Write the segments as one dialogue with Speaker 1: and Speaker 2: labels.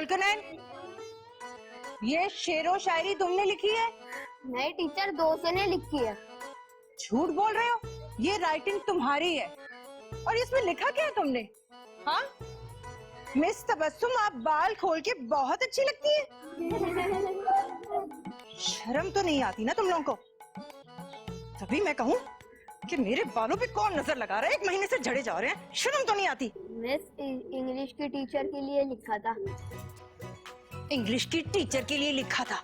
Speaker 1: जुल्कनैन, ये शेरो शायरी तुमने लिखी है?
Speaker 2: नहीं टीचर, दोस्तों ने लिखी है।
Speaker 1: झूठ बोल रहे हो, ये राइटिंग तुम्हारी है। और इसमें लिखा क्या है तुमने? हाँ मिस तबस्सुम, आप बाल खोल के बहुत अच्छी लगती है। शर्म तो नहीं आती ना तुम लोगों को? तभी मैं कहूँ कि मेरे बालों पे कौन नजर लगा रहा है, 1 महीने से झड़े जा रहे हैं, शर्म तो नहीं आती?
Speaker 2: मिस इंग्लिश की टीचर के लिए लिखा था।
Speaker 1: इंग्लिश की टीचर के लिए लिखा था?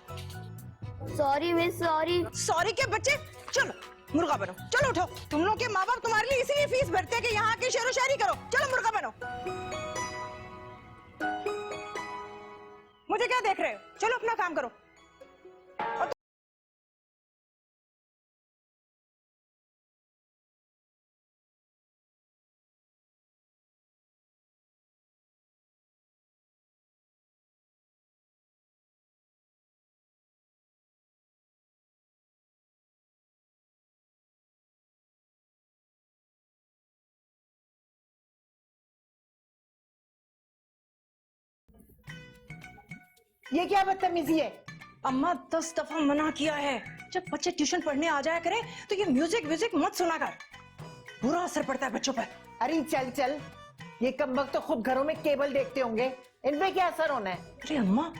Speaker 2: Sorry miss, sorry.
Speaker 1: सॉरी क्या बच्चे, चलो मुर्गा बनो, चलो उठो। तुम लोग के माँ बाप तुम्हारे लिए इसीलिए फीस भरते हैं कि यहाँ की शेरो शायरी करो। चलो मुर्गा बनो। मुझे क्या देख रहे हो, चलो अपना काम करो।
Speaker 3: ये क्या बदतमीजी है?
Speaker 1: अम्मा 10 दफा मना किया है, जब बच्चे ट्यूशन पढ़ने आ जाया करें तो ये म्यूजिक मत सुना कर, बुरा असर पड़ता है बच्चों पर।
Speaker 3: अरे चल चल, ये कमबख्त तो खुद घरों में केबल देखते होंगे, इन पे क्या असर होना है?
Speaker 1: अरे अम्मा,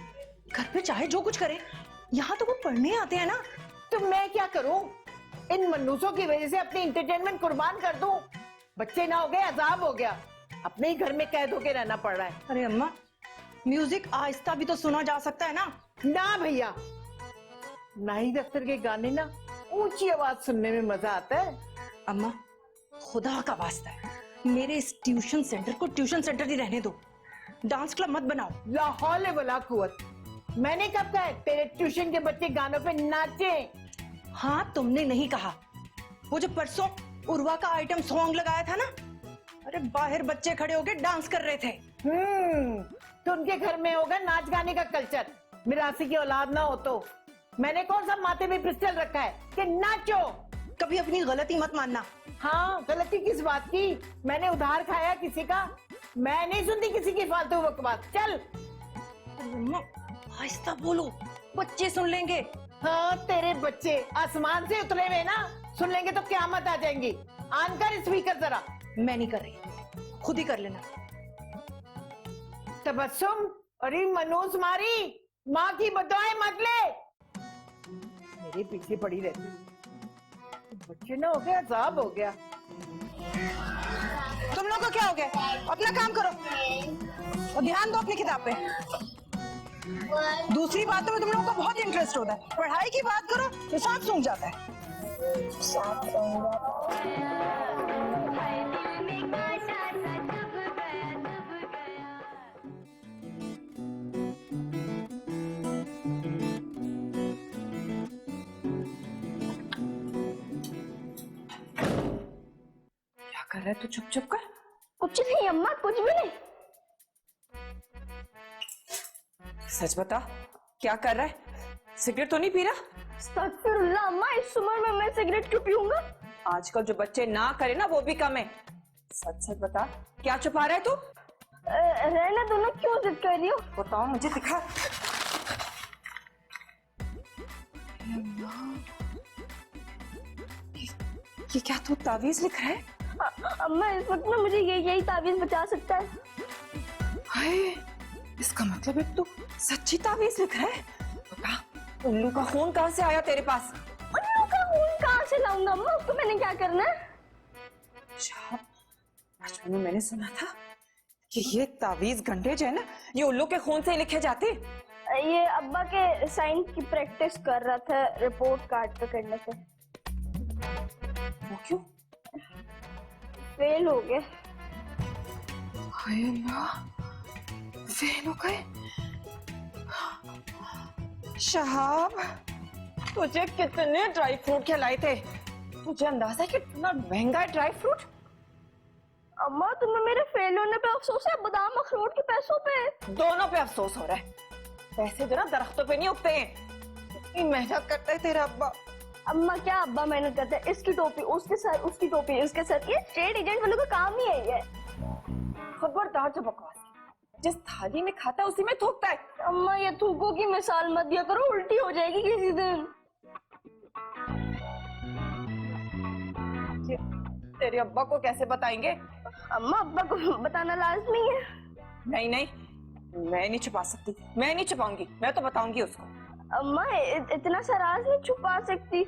Speaker 1: घर पे चाहे जो कुछ करे, यहाँ तो वो पढ़ने आते हैं ना।
Speaker 3: तो मैं क्या करूं? इन मन्नूसों की वजह से अपनी इंटरटेनमेंट कुर्बान कर दूं? बच्चे ना हो गए, अजाब हो गया, अपने ही घर में कैद होके रहना पड़ रहा है।
Speaker 1: अरे अम्मा, म्यूजिक आहिस्ता भी तो सुना जा सकता है ना।
Speaker 3: ना भैया, नाहिद अख्तर के गाने ना ऊंची आवाज सुनने में मजा आता है।
Speaker 1: अम्मा खुदा का वास्ता है, मेरे इस ट्यूशन सेंटर को ट्यूशन सेंटर ही रहने दो, डांस क्लब मत बनाओ।
Speaker 3: ला हौले वला कुव्वत, मैंने कब कहा है तेरे ट्यूशन के बच्चे गानों पे नाचे?
Speaker 1: हाँ तुमने नहीं कहा, वो जो परसों उर्वा का आइटम सॉन्ग लगाया था ना, अरे बाहर बच्चे खड़े होके डांस कर रहे थे।
Speaker 3: तो उनके घर में होगा नाच गाने का कल्चर, मिरासी की औलाद ना हो तो। मैंने कौन सा माथे में पिस्टल रखा है कि नाचो?
Speaker 1: कभी अपनी गलती मत मानना।
Speaker 3: हाँ, गलती किस बात की? मैंने उधार खाया किसी का? मैं नहीं सुनती किसी की फालतू बकवास। चल
Speaker 1: आहिस्ता बोलो, बच्चे सुन लेंगे।
Speaker 3: हाँ, तेरे बच्चे आसमान से उतरे हुए ना, सुन लेंगे तो क्यामत आ जाएंगी। ऑन कर स्पीकर जरा।
Speaker 1: मैं नहीं कर रही, खुद ही कर लेना।
Speaker 3: तबस्सुम, अरे मनोज मारी, माँ की बदुआएं मत ले। मेरे पीछे पड़ी रहती, बच्चे ना हो गया, अजाब हो गया।
Speaker 1: तुम लोगों को क्या हो गया? अपना काम करो और ध्यान दो अपनी किताब पे। दूसरी बातों में तुम लोगों को बहुत इंटरेस्ट होता है, पढ़ाई की बात करो तो सांप सूंघ जाता है। क्या कर रहा है तू? चुप चुप कर।
Speaker 2: कुछ नहीं अम्मा, कुछ भी नहीं।
Speaker 1: सच बता, क्या कर रहा है? सिगरेट तो नहीं पी रहा?
Speaker 2: अस्तगफिरुल्लाह अम्मा, इस उम्र में मैं सिगरेट क्यों पीऊंगा?
Speaker 1: आजकल जो बच्चे ना करे ना, वो भी कम है। सच सच बता, क्या छुपा रहा है तू?
Speaker 2: रहना दोनों, क्यों जिद कर रही हो?
Speaker 1: बताओ मुझे, दिखा। ये क्या तू तावीज लिख रहा है?
Speaker 2: अम्मा इस वक्त ना मुझे यही तावीज बचा सकता है।
Speaker 1: हाय, इसका मतलब है तू सच्ची तावीज लिख रहा है? बता, उल्लू का खून कहाँ से आया तेरे पास?
Speaker 2: उल्लू का खून कहाँ से लाऊंगा अम्मा? उसको मैंने क्या करना है?
Speaker 1: अच्छा, बचपन में मैंने सुना था कि ये तावीज गंढे जो है ना, ये उल्लू के खून से लिखे जाते।
Speaker 2: ये अब्बा के साइंस की प्रैक्टिस कर रहा था रिपोर्ट कार्ड पे करने से।
Speaker 1: वो क्यों?
Speaker 2: फेल हो गए।
Speaker 1: हाय अल्लाह, फेल हो गए? शहाब, तुझे कितने ड्राई फ्रूट खिलाए थे? तुझे अंदाजा है कितना महंगा है ड्राई फ्रूट?
Speaker 2: अम्मा तुम्हें मेरे फेल होने पे अफसोस है, बादाम अखरोट के पैसों पे?
Speaker 1: दोनों पे अफसोस हो रहा है। पैसे जो ना दरख्तों पे नहीं उगते हैं, इतनी मेहनत करता है तेरा अब्बा।
Speaker 2: अम्मा क्या अब्बा मेहनत करते हैं? इसकी टोपी उसके सर, उसकी टोपी इसके सर, ये स्टेट एजेंट वालों का काम ही है ये।
Speaker 1: खबरदार जो बकवास,
Speaker 4: जिस थाली में खाता है उसी में थूकता है।
Speaker 2: अम्मा ये थूको की मिसाल मत दिया करो, उल्टी हो जाएगी किसी दिन।
Speaker 4: ये तेरे अब्बा को कैसे बताएंगे?
Speaker 2: अम्मा अब्बा को बताना लाजमी है।
Speaker 4: नहीं नहीं, मैं नहीं छुपा सकती, मैं नहीं छुपाऊंगी, मैं तो बताऊंगी उसको।
Speaker 2: अम्मा इतना सा राज नहीं छुपा सकती।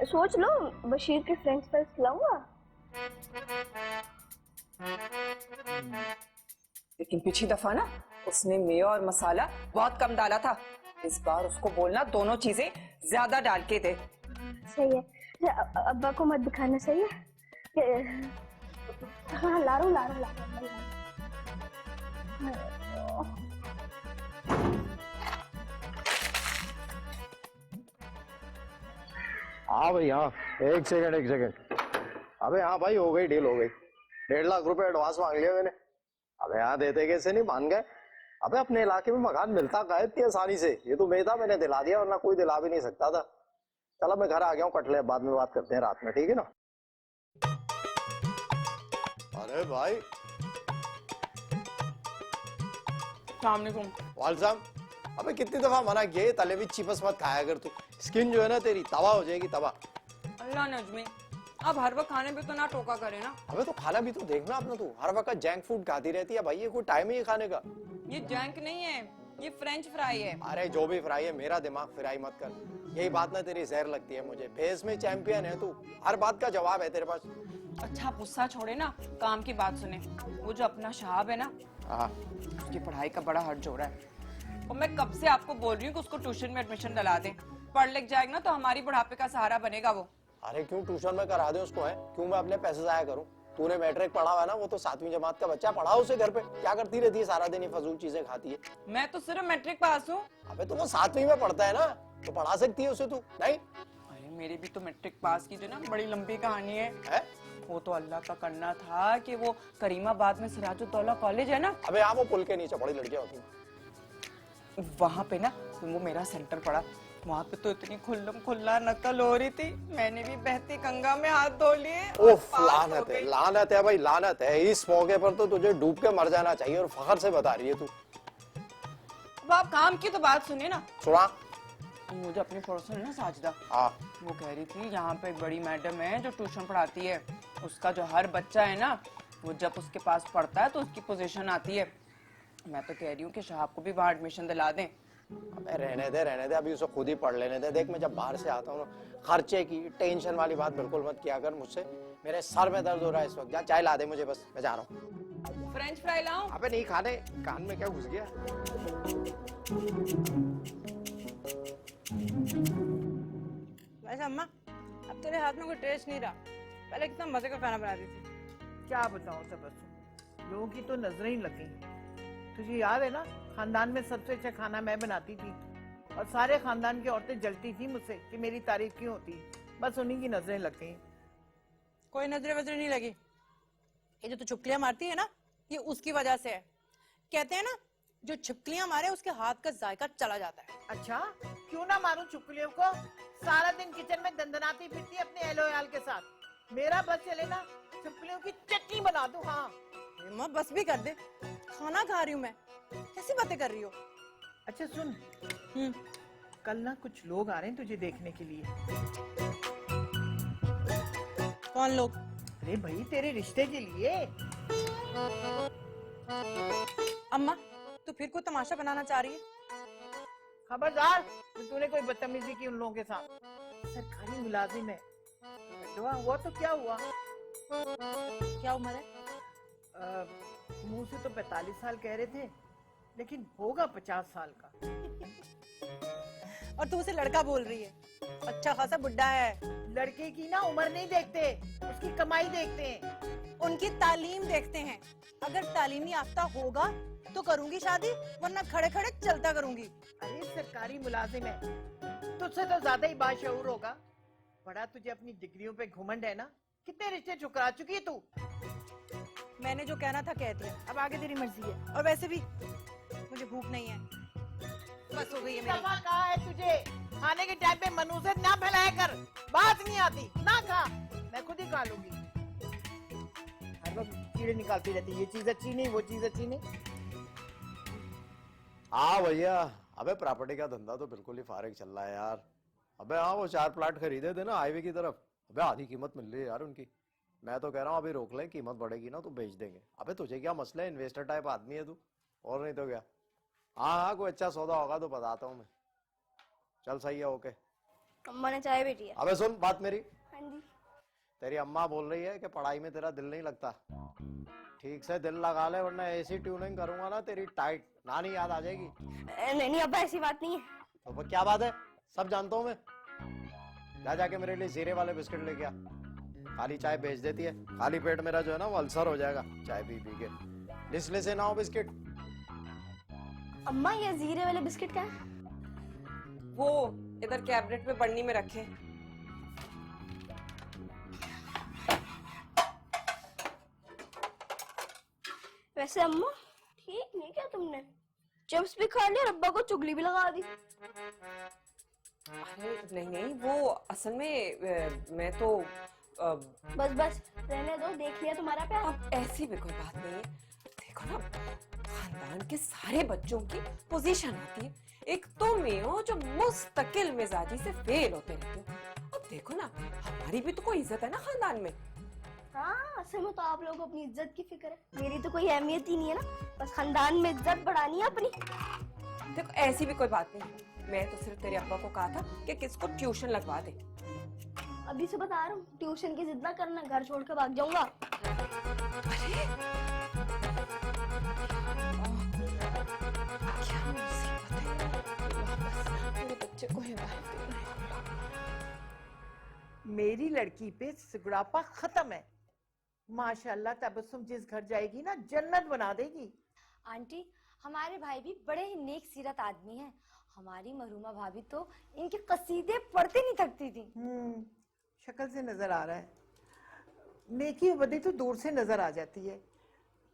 Speaker 2: सोच लो, बशीर के फ्रेंच फ्राइज खिलाऊंगा।
Speaker 4: लेकिन पिछली दफा ना उसने मेयो और मसाला बहुत कम डाला था। इस बार उसको बोलना दोनों चीजें ज्यादा डाल के दे।
Speaker 2: सही है। अब्बा को मत दिखाना, सही है। हाँ ला रहा हूँ।
Speaker 5: हाँ भाई हाँ, एक सेकंड। अबे हाँ भाई, हो गई डील, हो गई। 1.5 लाख रुपए एडवांस मांग लिया मैंने। अबे यहाँ देते कैसे नहीं, मान गए। अबे अपने इलाके में मकान मिलता का है इतनी आसानी से? ये तो मैं था, मैंने दिला दिया, वरना कोई दिला भी नहीं सकता था। चलो मैं घर आ गया हूँ, कट ले, बाद में बात करते हैं रात में, ठीक है ना? अरे भाई वालेकुम। अबे कितनी दफा मना किया, ये तले भी चिपस मत खाया कर तू, स्किन जो है ना तेरी तबाह हो जाएगी, तबाह।
Speaker 4: अल्लाह नजमी, अब हर वक्त खाने पे तो ना टोका करे ना।
Speaker 5: अबे तो खाना भी तो देखना अपना, तू हर वक्त जंक फूड खाती रहती है भाई, ये कोई टाइम ही है खाने का?
Speaker 4: ये जंक नहीं है, ये फ्रेंच फ्राई है।
Speaker 5: अरे जो भी फ्राई है, मेरा दिमाग फ्राई मत कर। यही बात ना तेरी जहर लगती है मुझे। फेस में चैंपियन है तू, हर बात का जवाब है तेरे पास।
Speaker 4: अच्छा गुस्सा छोड़े ना, काम की बात सुने। वो जो अपना शहाब है ना,
Speaker 5: हाँ
Speaker 4: उसकी पढ़ाई का बड़ा हर्ज हो रहा है। और मैं कब से आपको बोल रही हूँ कि उसको ट्यूशन में एडमिशन दिला दे। पढ़ लिख जाएगा ना तो हमारी बुढ़ापे का सहारा बनेगा वो।
Speaker 5: अरे क्यों ट्यूशन में करा दे उसको, है क्यों मैं अपने पैसे जाया करूं? तूने मैट्रिक पढ़ा हुआ है ना, वो तो 7वीं जमात का बच्चा, पढ़ा उसे घर पे। क्या करती रहती है सारा दिन, ये फजूल चीजें खाती है।
Speaker 4: मैं तो सिर्फ मैट्रिक पास हूँ।
Speaker 5: अबे तो वो 7वीं में पढ़ता है ना, तो पढ़ा सकती है उसे तू, नहीं?
Speaker 4: अरे मेरी भी तो मैट्रिक पास की जो ना बड़ी लंबी कहानी है। वो तो अल्लाह का करना था कि वो करीमाबाद में सिराजुद्दौला कॉलेज है ना।
Speaker 5: अबे हाँ, वो पुल के नीचे बड़ी लड़कियां होती हैं।
Speaker 4: वहाँ पे ना वो मेरा सेंटर पड़ा। वहाँ पे तो इतनी खुल्लम खुल्ला नकल हो रही थी, मैंने भी बहती गंगा में हाथ धो लिए।
Speaker 5: उफ, लानत है भाई, लानत है। इस मौके पर तो तुझे डूब के मर जाना चाहिए, और फखर से बता रही है तू।
Speaker 4: अब आप काम की तो बात सुनिए ना।
Speaker 5: सुना?
Speaker 4: मुझे अपनी पड़ोसन ना साजिदा,
Speaker 5: हाँ
Speaker 4: वो कह रही थी यहाँ पे एक बड़ी मैडम है जो ट्यूशन पढ़ाती है। उसका जो हर बच्चा है ना, वो जब उसके पास पढ़ता है तो उसकी पोजीशन आती है। मैं तो कह रही हूँ कि शहाब को भी वहाँ एडमिशन दिला दें।
Speaker 5: अबे रहने दे, अभी उसे खुद ही पढ़ लेने दे। देख मैं जब बाहर से आता हूँ ना, खर्चे की टेंशन वाली बात बिल्कुल मत किया कर मुझसे। मेरे सर में दर्द हो रहा है इस वक्त। जा चाय ला दे मुझे, बस मैं जा रहा हूँ।
Speaker 4: फ्रेंच फ्राई लाऊं?
Speaker 5: अबे नहीं खाने, कान में क्या घुस गया?
Speaker 1: वैसे अम्मा, अब तेरे हाथ में कोई टेस्ट नहीं रहा। पहले कितना मजे का खाना बनाती थी।
Speaker 3: क्या बताऊं तबस्सुम, लोगों की तो नजरें ही लग गई। तुझे याद है ना, खानदान में सबसे अच्छा खाना मैं बनाती थी, और सारे खानदान की औरतें जलती थी मुझसे कि मेरी तारीफ क्यों होती। बस उन्हीं की नजरें लग गई।
Speaker 1: कोई नजरे वजरे नहीं लगी। ये जो तू छुपकलियां मारती है ना, ये उसकी वजह से है। कहते हैं ना, जो छिपकलियां मारे उसके हाथ का जायका चला जाता है।
Speaker 3: अच्छा, क्यों ना मारूं चुपकलियों को? सारा दिन किचन में दंदनाती फिरती है अपने एलोयाल के साथ। मेरा बस चले ना, चुपकलियों की चटनी बना दूं। हाँ
Speaker 1: अम्मा बस भी कर दे, खाना खा रही हूँ मैं, कैसी बातें कर रही हो?
Speaker 3: अच्छा सुन, कल ना कुछ लोग आ रहे हैं तुझे देखने के लिए।
Speaker 1: कौन लोग?
Speaker 3: अरे भाई, तेरे रिश्ते के लिए।
Speaker 1: अम्मा, तू फिर कोई तमाशा बनाना चाह रही है?
Speaker 3: खबरदार, तूने कोई बदतमीजी की उन लोगों के साथ। सरकारी मुलाजिम है। हुआ तो क्या हुआ?
Speaker 1: क्या उम्र है?
Speaker 3: मुंह से तो 45 साल कह रहे थे, लेकिन होगा 50 साल का।
Speaker 1: और तू उसे लड़का बोल रही है? अच्छा खासा बुड्ढा है।
Speaker 3: लड़के की ना उम्र नहीं देखते, उसकी कमाई देखते हैं।
Speaker 1: उनकी तालीम देखते हैं। अगर तालीमी याफ्ता होगा तो करूंगी शादी, वरना खड़े खड़े चलता करूंगी।
Speaker 3: अरे सरकारी मुलाजिम है, तुझसे तो ज्यादा ही बाशऊर होगा। बड़ा तुझे अपनी डिग्रियों पे घुमंड है ना। कितने रिश्ते ठुकरा चुकी है तू।
Speaker 1: मैंने जो कहना था कह दिया, अब आगे तेरी मर्जी है। और वैसे भी मुझे भूख नहीं है, बस हो गई है मेरी।
Speaker 3: कहा है तुझे, खाने के टाइम पे मनुष्य ना फैलाया कर। बात नहीं आती ना, खा, मैं खुद ही खा लूंगी। हर वक्त कीड़े निकालती रहती, ये चीज अच्छी नहीं, वो चीज अच्छी नहीं।
Speaker 5: हाँ भैया, अबे प्रॉपर्टी का धंधा तो बिल्कुल ही फारिग चल रहा है यार। अबे हाँ, वो 4 प्लाट खरीदे थे ना हाईवे की तरफ, अबे आधी कीमत मिल रही है यार उनकी। मैं तो कह रहा हूँ अभी रोक ले, कीमत बढ़ेगी ना तो बेच देंगे। अबे तुझे क्या मसला है, इन्वेस्टर टाइप आदमी है तू, और नहीं तो क्या। हाँ हाँ, कोई अच्छा सौदा होगा तो बताता हूँ मैं। चल सही है, ओके।
Speaker 2: अम्मा ने चाय भेजी है।
Speaker 5: अबे सुन बात मेरी,
Speaker 2: हाँ जी।
Speaker 5: तेरी अम्मा बोल रही है कि पढ़ाई में तेरा दिल नहीं लगता। ठीक से दिल लगा ले, वरना ऐसी ट्यूनिंग करूंगा ना तेरी टाइट, नानी याद आ जाएगी।
Speaker 2: नहीं नहीं अब्बा, ऐसी बात नहीं है।
Speaker 5: तो फिर क्या बात है, सब जानता हूँ मैं। जा जाके मेरे लिए जीरे वाले बिस्किट लेके आ। खाली चाय बेच देती है, खाली पेट मेरा जो है ना वो अल्सर हो जाएगा चाय पी पी के। निस्ले से ना हो बिस्किट।
Speaker 2: अम्मा ये जीरे वाले बिस्किट क्या है?
Speaker 4: वो इधर कैबिनेट में बन्नी में रखे।
Speaker 2: वैसे अम्मा ठीक नहीं क्या तुमने, चिप्स भी खा लिया और अब्बा को चुगली भी लगा दी।
Speaker 4: अरे नहीं नहीं, वो असल में मैं तो
Speaker 2: बस बस रहने दो, देख लिया तुम्हारा प्यार।
Speaker 4: अब ऐसी भी कोई बात नहीं है। देखो ना, खानदान के सारे बच्चों की पोजीशन होती है, एक तो मैं हो जो मुस्तकिल मिजाजी से फेल होते रहते हो। अब देखो ना, हमारी भी तो कोई इज्जत है ना खानदान में।
Speaker 2: हाँ, असल में तो आप लोगों को अपनी इज्जत की फिक्र है, मेरी तो कोई अहमियत ही नहीं है ना, बस खानदान में इज्जत बढ़ानी है अपनी।
Speaker 4: देखो ऐसी भी कोई बात नहीं, मैं तो सिर्फ तेरे अब्बा को कहा था कि किसको ट्यूशन लगवा दे।
Speaker 2: अभी से बता रहा हूँ, ट्यूशन की जिद ना करना, घर छोड़ के भाग जाऊंगा।
Speaker 4: अरे क्या मुसीबत है, वापस मेरे बच्चे को हिमायत दे।
Speaker 3: मेरी लड़की पे सिगड़ापा खत्म है माशाल्लाह। तबस्सुम जिस घर जाएगी ना जन्नत बना देगी।
Speaker 6: आंटी, हमारे भाई भी बड़े ही नेक सीरत आदमी हैं। हमारी महरूमा भाभी तो इनके कसीदे पढ़ते नहीं थकती थी।
Speaker 3: शक्ल से नजर आ रहा है, नेकी बदी तो दूर से नजर आ जाती है।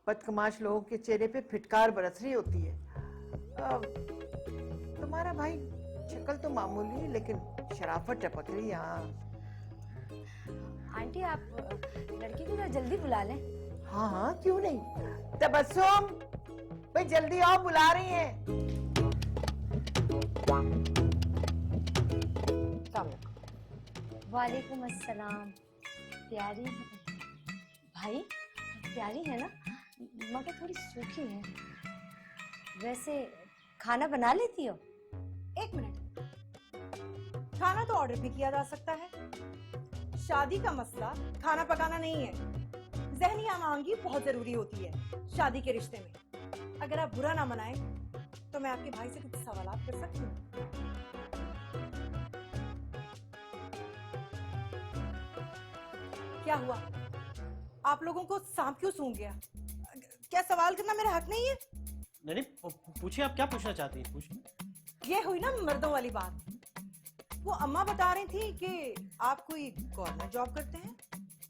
Speaker 3: बदकमाश लोगों के चेहरे पे फिटकार बरस रही होती है। तुम्हारा भाई शक्ल तो मामूली है, लेकिन शराफत टपक रही है। हाँ
Speaker 6: आंटी, आप लड़की को जरा जल्दी बुला लें।
Speaker 3: हाँ हाँ, क्यों नहीं। तबस्सुम भाई जल्दी आओ, बुला रही हैं।
Speaker 6: वालेकुम अस्सलाम। प्यारी भाई, प्यारी है ना, मगर थोड़ी सूखी है। वैसे खाना बना लेती हो?
Speaker 1: एक मिनट, खाना तो ऑर्डर भी किया जा सकता है। शादी का मसला खाना पकाना नहीं है। ज़हनी आमांगी बहुत जरूरी होती है शादी के रिश्ते में। अगर आप बुरा ना मनाएं तो मैं आपके भाई से कुछ सवालात कर सकती हूँ। क्या हुआ, आप लोगों को सांप क्यों सूंघ गया? क्या सवाल करना मेरा हक नहीं है?
Speaker 7: नहीं नहीं, पूछिए आप क्या पूछना चाहती हैं, पूछिए।
Speaker 1: ये हुई ना मर्दों वाली बात। वो अम्मा बता रही थी कि आप कोई गवर्नमेंट जॉब करते हैं।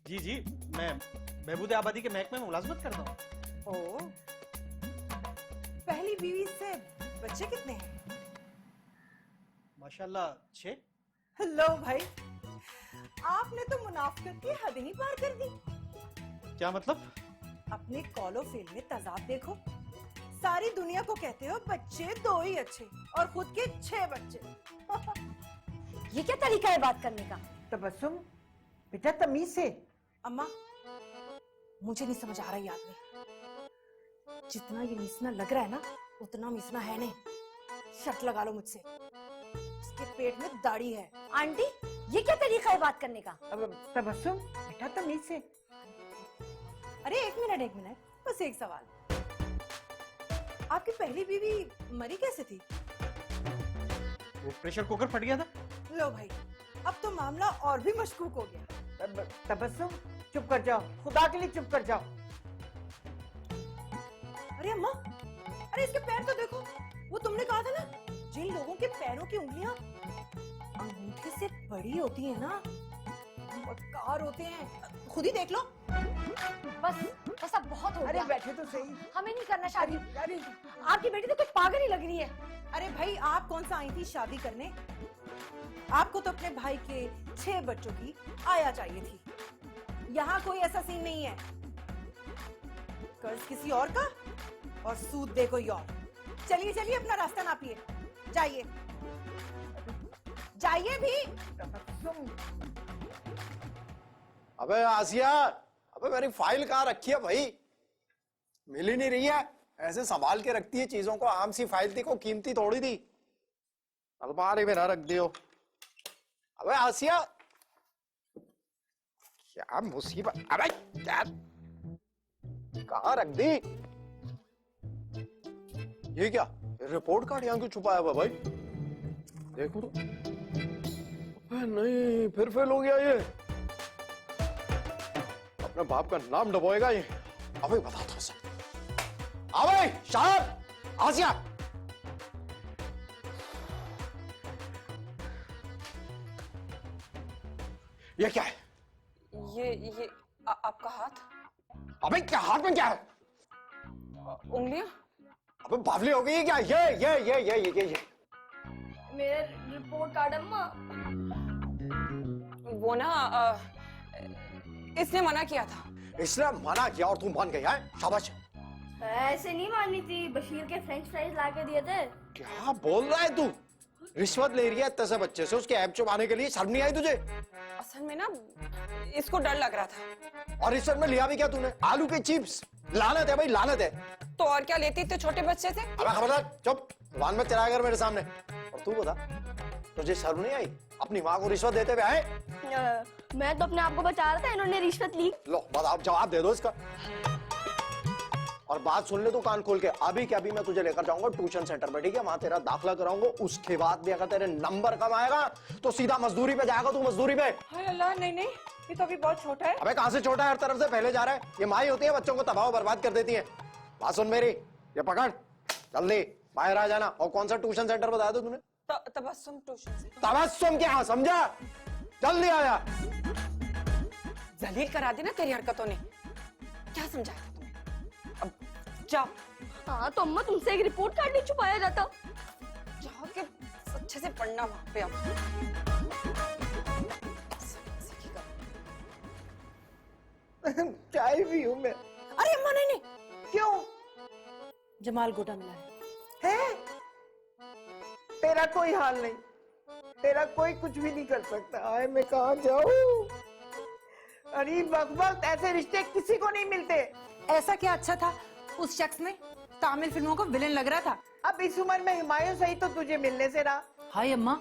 Speaker 7: जी जी, मैं बहबूद आबादी के महकमे में मुलाजमत करता हूँ।
Speaker 1: ओह, पहली बीवी से बच्चे कितने हैं?
Speaker 7: माशाल्लाह 6।
Speaker 1: लो भाई, आपने तो मुनाफिकत की हद ही पार कर दी।
Speaker 7: क्या मतलब?
Speaker 1: अपने कॉलो फेल में तजाद देखो। सारी दुनिया को कहते हो बच्चे 2 ही अच्छे और खुद के 6 बच्चे।
Speaker 6: ये क्या तरीका है बात करने का?
Speaker 3: तबस्सुम बेटा तमीज से।
Speaker 1: अम्मा, मुझे नहीं समझ आ रहा ये आदमी। जितना ये मीसना लग रहा है ना, उतना मीसना है नहीं। शर्त लगा लो मुझसे, उसके पेट में दाढ़ी है।
Speaker 6: आंटी, ये क्या तरीका है बात करने का?
Speaker 3: अब तबस्सुम बेटा तमीज से।
Speaker 1: अरे एक मिनट, बस एक सवाल। आपकी पहली बीवी मरी कैसे थी?
Speaker 7: वो प्रेशर कुकर फट गया था।
Speaker 1: लो भाई, अब तो मामला और भी मशकूक हो गया।
Speaker 3: तबस्सुम चुप कर जाओ, खुदा के लिए चुप कर जाओ।
Speaker 1: अरे अम्मा, अरे इसके पैर तो देखो। वो तुमने कहा था ना, जिन लोगों के पैरों की उंगलियां अंगूठे से बड़ी होती है ना, मक्कार होते हैं। खुद ही देख लो।
Speaker 6: बस अब बहुत हो
Speaker 3: अरे
Speaker 6: गया।
Speaker 3: बैठे तो सही।
Speaker 6: हमें नहीं करना शादी।
Speaker 3: अरे
Speaker 6: आपकी बेटी तो कुछ पागल ही लग रही है।
Speaker 1: अरे भाई, आप कौन सा आई थी शादी करने? आपको तो अपने भाई के 6 बच्चों की आया चाहिए थी। यहाँ कोई ऐसा सीन नहीं है। कर्ज किसी और का और सूद दे कोई और। चलिए चलिए, अपना रास्ता नापिए, जाइए जाइए भी।
Speaker 5: अबे आसिया, अबे मेरी फाइल कहाँ रखी है भाई? मिल ही नहीं रही है। ऐसे संभाल के रखती है चीजों को, आम सी फाइल थी, को कीमती थोड़ी थी। अलमारी में ना रख दियो। अबे आसिया, क्या मुसीबत! अबे यार, कहाँ रख दी? ये क्या रिपोर्ट कार्ड यहाँ क्यों छुपाया हुआ भाई? देखो तो। अबे नहीं, फिर फेल हो गया ये। अपने बाप का नाम डबोएगा ये। अबे बताता हूँ सब। अबे शाहब, आसिया, ये क्या है?
Speaker 4: ये आपका हाथ,
Speaker 5: अबे क्या हाथ में क्या है?
Speaker 4: उंगलियां।
Speaker 5: अबे बावली हो गई है क्या? ये
Speaker 2: मेरा रिपोर्ट कार्ड अम्मा।
Speaker 4: वो ना इसने मना किया था।
Speaker 5: इसने मना किया और तू मान गई है? शाबाश।
Speaker 2: ऐसे नहीं माननी थी, बशीर के फ्रेंच फ्राइज ला के दिए थे।
Speaker 5: क्या बोल रहा है तू? रिश्वत ले रही है तैसे बच्चे से उसके ऐप छुपाने के लिए? शर्म नहीं आई तुझे?
Speaker 4: असल में ना इसको डर लग रहा था।
Speaker 5: और इस में लिया भी क्या तूने? आलू के चिप्स। लानत है भाई, लानत है।
Speaker 4: तो और क्या लेती थे छोटे बच्चे से?
Speaker 5: अबे खबरदार, चुप। जुबान मत चलाया कर मेरे सामने। और तू बता, तुझे शर्म नहीं आई अपनी माँ को रिश्वत देते हुए? आए
Speaker 2: मैं तो अपने आप को बचा रहा था, इन्होंने रिश्वत ली।
Speaker 5: लो बताओ, जवाब दे दो इसका। और बात सुन ले तू कान खोल के, अभी क्या अभी मैं तुझे लेकर जाऊंगा ट्यूशन सेंटर में, ठीक है? वहां तेरा दाखिला कराऊंगा। उसके बाद भी अगर तेरे नंबर कम आएगा तो सीधा मजदूरी पे जाएगा तू, मजदूरी पे।
Speaker 4: हाय अल्लाह, नहीं नहीं, ये तो अभी बहुत छोटा है।
Speaker 5: अबे कहां से छोटा है, हर तरफ से पहले जा रहा है। ये माई होती है बच्चों को तबाह बर्बाद कर देती है। बात सुन मेरी, ये पकड़, जल्दी बाहर आ जाना। और कौन सा ट्यूशन सेंटर बताया था तूने?
Speaker 4: तबस्सुम ट्यूशन से।
Speaker 5: तबस्सुम क्या, समझा? जल्दी आया।
Speaker 4: जलील करा दी ना तेरी हरकतों ने। क्या समझाया था तुम्हें? अब जाओ
Speaker 2: हाँ तो अम्मा, तुमसे एक रिपोर्ट कार्ड नहीं छुपाया जाता?
Speaker 4: जाओ के अच्छे से पढ़ना वहां पे। अब
Speaker 3: चाय भी हूँ मैं।
Speaker 1: अरे अम्मा नहीं नहीं,
Speaker 3: क्यों
Speaker 1: जमाल गोटा मिला है।
Speaker 3: है? तेरा कोई हाल नहीं, तेरा कोई कुछ भी नहीं कर सकता। आए मैं कहाँ जाऊँ? अरे बकबक, ऐसे रिश्ते किसी को नहीं मिलते।
Speaker 1: ऐसा क्या अच्छा था उस शख्स में? तामिल फिल्मों का विलेन लग रहा था।
Speaker 3: अब इस उम्र में हुमायूं सही तो तुझे मिलने से रहा।
Speaker 1: हाय अम्मा,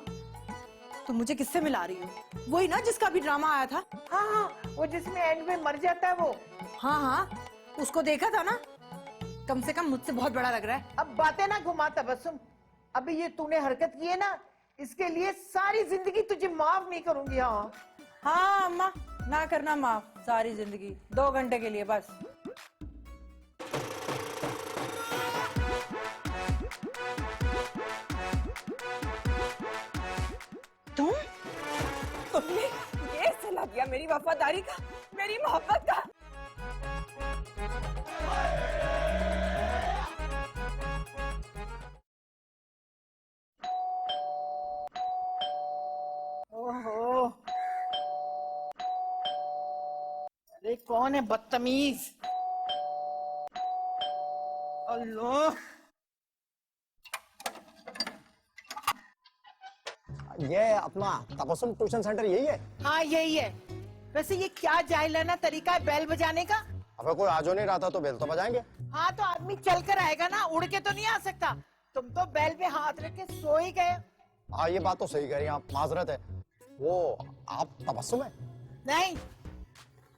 Speaker 1: तुम मुझे किससे मिला रही हो? वही ना जिसका भी ड्रामा आया था।
Speaker 3: हाँ हाँ, वो जिसमें एंड में मर जाता है वो।
Speaker 1: हाँ हाँ, उसको देखा था ना। कम से कम मुझसे बहुत बड़ा लग रहा है।
Speaker 3: अब बातें ना घुमा तबस्सुम। अभी ये तूने हरकत की है ना, इसके लिए सारी जिंदगी तुझे माफ नहीं करूंगी। हाँ
Speaker 1: हाँ अम्मा, ना करना माफ सारी जिंदगी, 2 घंटे के लिए बस।
Speaker 4: तुमने ये सलाह दिया मेरी वफादारी का, मेरी मोहब्बत का।
Speaker 3: ओहो, अरे कौन है बदतमीज? अल्लाह,
Speaker 5: ये अपना तबस्सुम ट्यूशन सेंटर यही है?
Speaker 3: हाँ यही है। वैसे ये क्या जाहिलाना तरीका है बेल बजाने का?
Speaker 5: अबे कोई आ जो नहीं रहा था तो बेल तो बजाएंगे।
Speaker 3: हाँ तो आदमी चल कर आएगा ना, उड़ के तो नहीं आ सकता। तुम तो बेल पे हाथ रख के सो ही गए।
Speaker 5: हाँ ये बात तो सही कह रही हैं आप, माजरत है। वो आप तबस्सुम है?
Speaker 3: नहीं,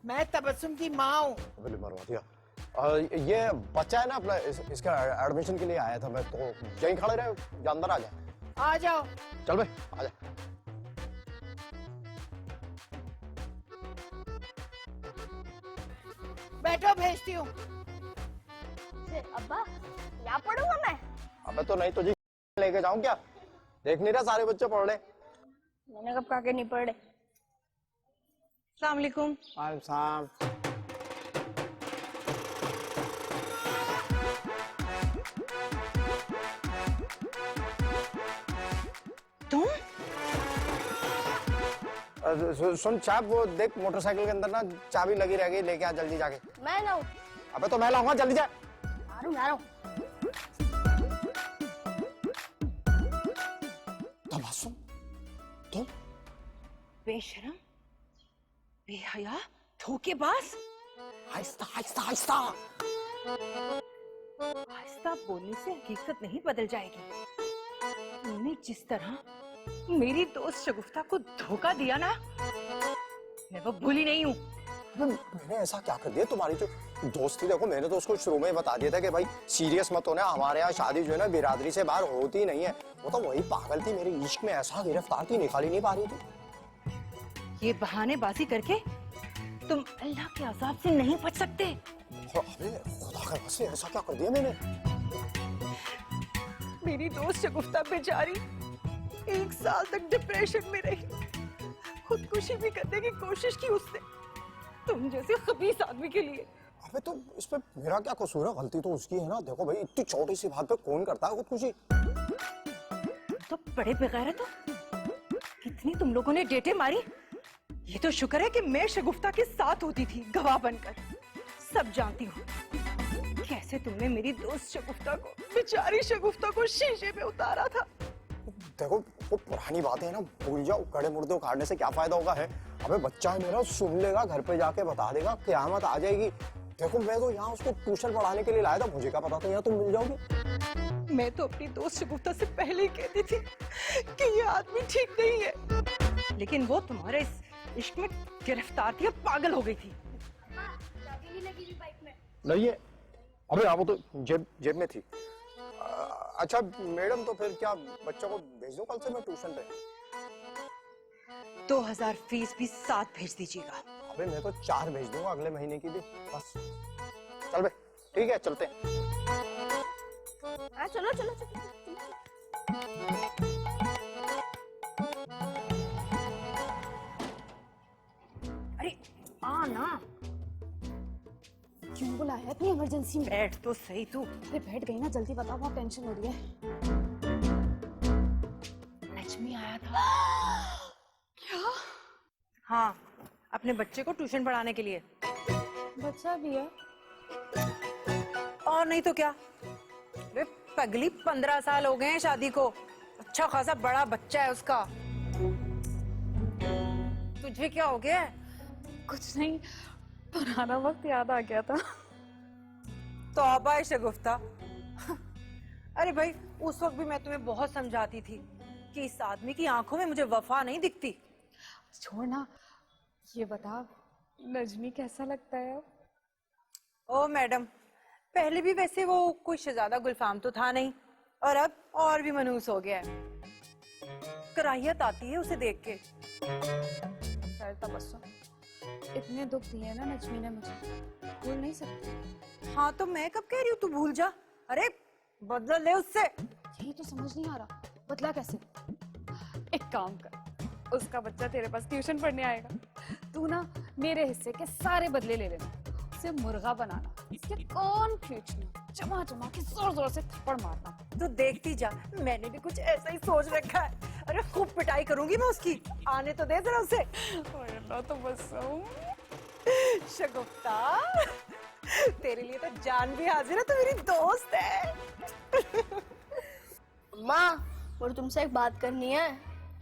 Speaker 3: मैं तबस्सुम की माँ हूँ।
Speaker 5: अबे मरवा दिया। ये बच्चा है ना अपना, इसका एडमिशन के लिए आया था मैं, तो यहीं खड़े रहे या अंदर आ जाए?
Speaker 3: आ जाओ।
Speaker 5: चल भाई आ जा।
Speaker 3: बैठो, भेजती हूँ।
Speaker 2: अब्बा, यहाँ पढ़ूंगा मैं?
Speaker 5: अबे तो नहीं तुझे लेके जाऊं क्या? देख नहीं रहा सारे बच्चे पढ़ रहे।
Speaker 2: मैंने कब कहा के नहीं पढ़े।
Speaker 1: अस्सलाम वालेकुम।
Speaker 5: साहब
Speaker 1: तुम?
Speaker 5: सुन चाप, वो देख मोटरसाइकिल के अंदर ना चाबी लगी रह गई, लेके आ जल्दी जाके।
Speaker 2: मैं ना
Speaker 5: अबे तो मैं लाऊंगा, जल्दी जा।
Speaker 2: मारूं।
Speaker 5: मासूम तुम?
Speaker 1: बेशरम, बेहया, धोखेबाज।
Speaker 5: आहिस्ता आहिस्ता आहिस्ता।
Speaker 1: आहिस्ता बोलने से हकीकत नहीं बदल जाएगी। तुमने जिस तरह मेरी दोस्त शगुफ्ता को धोखा दिया ना, मैं वो भूली नहीं हूँ।
Speaker 5: मैंने ऐसा क्या कर दिया? तुम्हारी जो दोस्ती, देखो मैंने तो उसको शुरू में ही बता दिया था कि भाई सीरियस मत होना, हमारे यहाँ शादी जो है ना बिरादरी से बाहर होती नहीं है। वो तो वही पागल थी, मेरे इश्क में ऐसा गिरफ्तार थी, निकाल ही नहीं पा रही थी।
Speaker 1: ये बहानेबाजी करके तुम अल्लाह के अज़ाब से नहीं बच सकते।
Speaker 5: अबे खुदा का वैसे ऐसा क्या कर दिया मैंने?
Speaker 1: मेरी दोस्त शगुफ्ता बेचारी 1 साल तक डिप्रेशन में रही, खुदकुशी भी करने की कोशिश की उसने, तुम जैसे खबीस आदमी के लिए।
Speaker 5: अबे तो इस पे मेरा क्या कसूर है? गलती तो उसकी है ना। देखो भाई इतनी छोटी सी बात पे कौन करता है खुदकुशी?
Speaker 1: तो बड़े बेगैरत हो, कितनी तुम लोगों ने डेटे मारी। ये तो शुक्र है कि मैं शगुफ्ता के साथ होती थी गवाह बनकर। सब जानती हूँ कैसे तुमने मेरी दोस्त शगुफ्ता को, बेचारी शगुफ्ता को शीशे में उतारा था।
Speaker 5: देखो वो पुरानी बात है ना, भूल जाओ। गड़े मुर्दे उखाड़ने से क्या फायदा होगा है? अबे बच्चा है मेरा, सुन लेगा, घर पे जाके बता देगा, क़यामत आ जाएगी। देखो मैं तो यहाँ उसको ट्यूशन पढ़ाने के लिए लाया था, मुझे क्या पता था यहाँ तुम मिल जाओगी।
Speaker 1: मैं तो अपनी दोस्त शगुफ्ता से पहले ही कहती थी कि ये आदमी ठीक नहीं है, लेकिन वो तुम्हारे इस इश्क में गिरफ्तार थी, पागल हो गई थी।
Speaker 5: नहीं है, अबे हाँ वो तो जेब में थी। अच्छा मैडम, तो फिर क्या बच्चों को भेज दूं कल से मैं ट्यूशन पे?
Speaker 1: 2000 फीस भी साथ भेज दीजिएगा।
Speaker 5: अबे मैं तो 4 भेज दूंगा अगले महीने की भी, बस। चल बे, ठीक है चलते हैं।
Speaker 2: चलो चलो चलो।
Speaker 1: अरे आ ना,
Speaker 2: क्यों बुलाया इतनी इमरजेंसी में?
Speaker 1: बैठ तो सही तू।
Speaker 2: अरे बैठ गई ना, जल्दी बताओ, बहुत टेंशन हो रही है।
Speaker 1: लक्ष्मी आया था। क्या? हाँ, अपने बच्चे को ट्यूशन पढ़ाने के लिए।
Speaker 2: बच्चा भी है?
Speaker 1: और नहीं तो क्या। वे पगली 15 साल हो गए हैं शादी को, अच्छा खासा बड़ा बच्चा है उसका। तुझे क्या हो गया?
Speaker 2: कुछ नहीं, पुराना वक्त याद आ गया था।
Speaker 1: तौबा है शगुफ्ता। अरे भाई, उस वक्त भी मैं तुम्हें बहुत समझाती थी कि इस आदमी की आंखों में मुझे वफा नहीं दिखती।
Speaker 2: छोड़ ना, ये बता नजमी कैसा लगता है?
Speaker 1: ओ मैडम, पहले भी वैसे वो कोई शहजादा गुलफाम तो था नहीं, और अब और भी मनहूस हो गया है। कराहियत आती है उसे देख के।
Speaker 2: तबस्सुम, इतने दुख दिए ना नजमी ने मुझे, भूल नहीं सकती।
Speaker 1: हाँ तो मैं कब कह रही हूँ तू भूल जा। अरे बदला ले उससे।
Speaker 2: यही तो समझ नहीं आ रहा, बदला कैसे? एक काम कर, उसका बच्चा तेरे पास ट्यूशन पढ़ने आएगा, तू ना मेरे हिस्से के सारे बदले ले लेना, उसे मुर्गा बनाना, इसके कौन खींचना, जमा जमा के जोर जोर से थप्पड़ मारना।
Speaker 1: तू देखती जा, मैंने भी कुछ ऐसा ही सोच रखा है। अरे खूब पिटाई करूंगी मैं उसकी, आने तो दे जरा उसे।
Speaker 2: तो बस
Speaker 1: शगुफ्ता, तेरे लिए तो जान भी हाजिर है, तो मेरी दोस्त है।
Speaker 2: माँ, और तुमसे एक बात करनी है।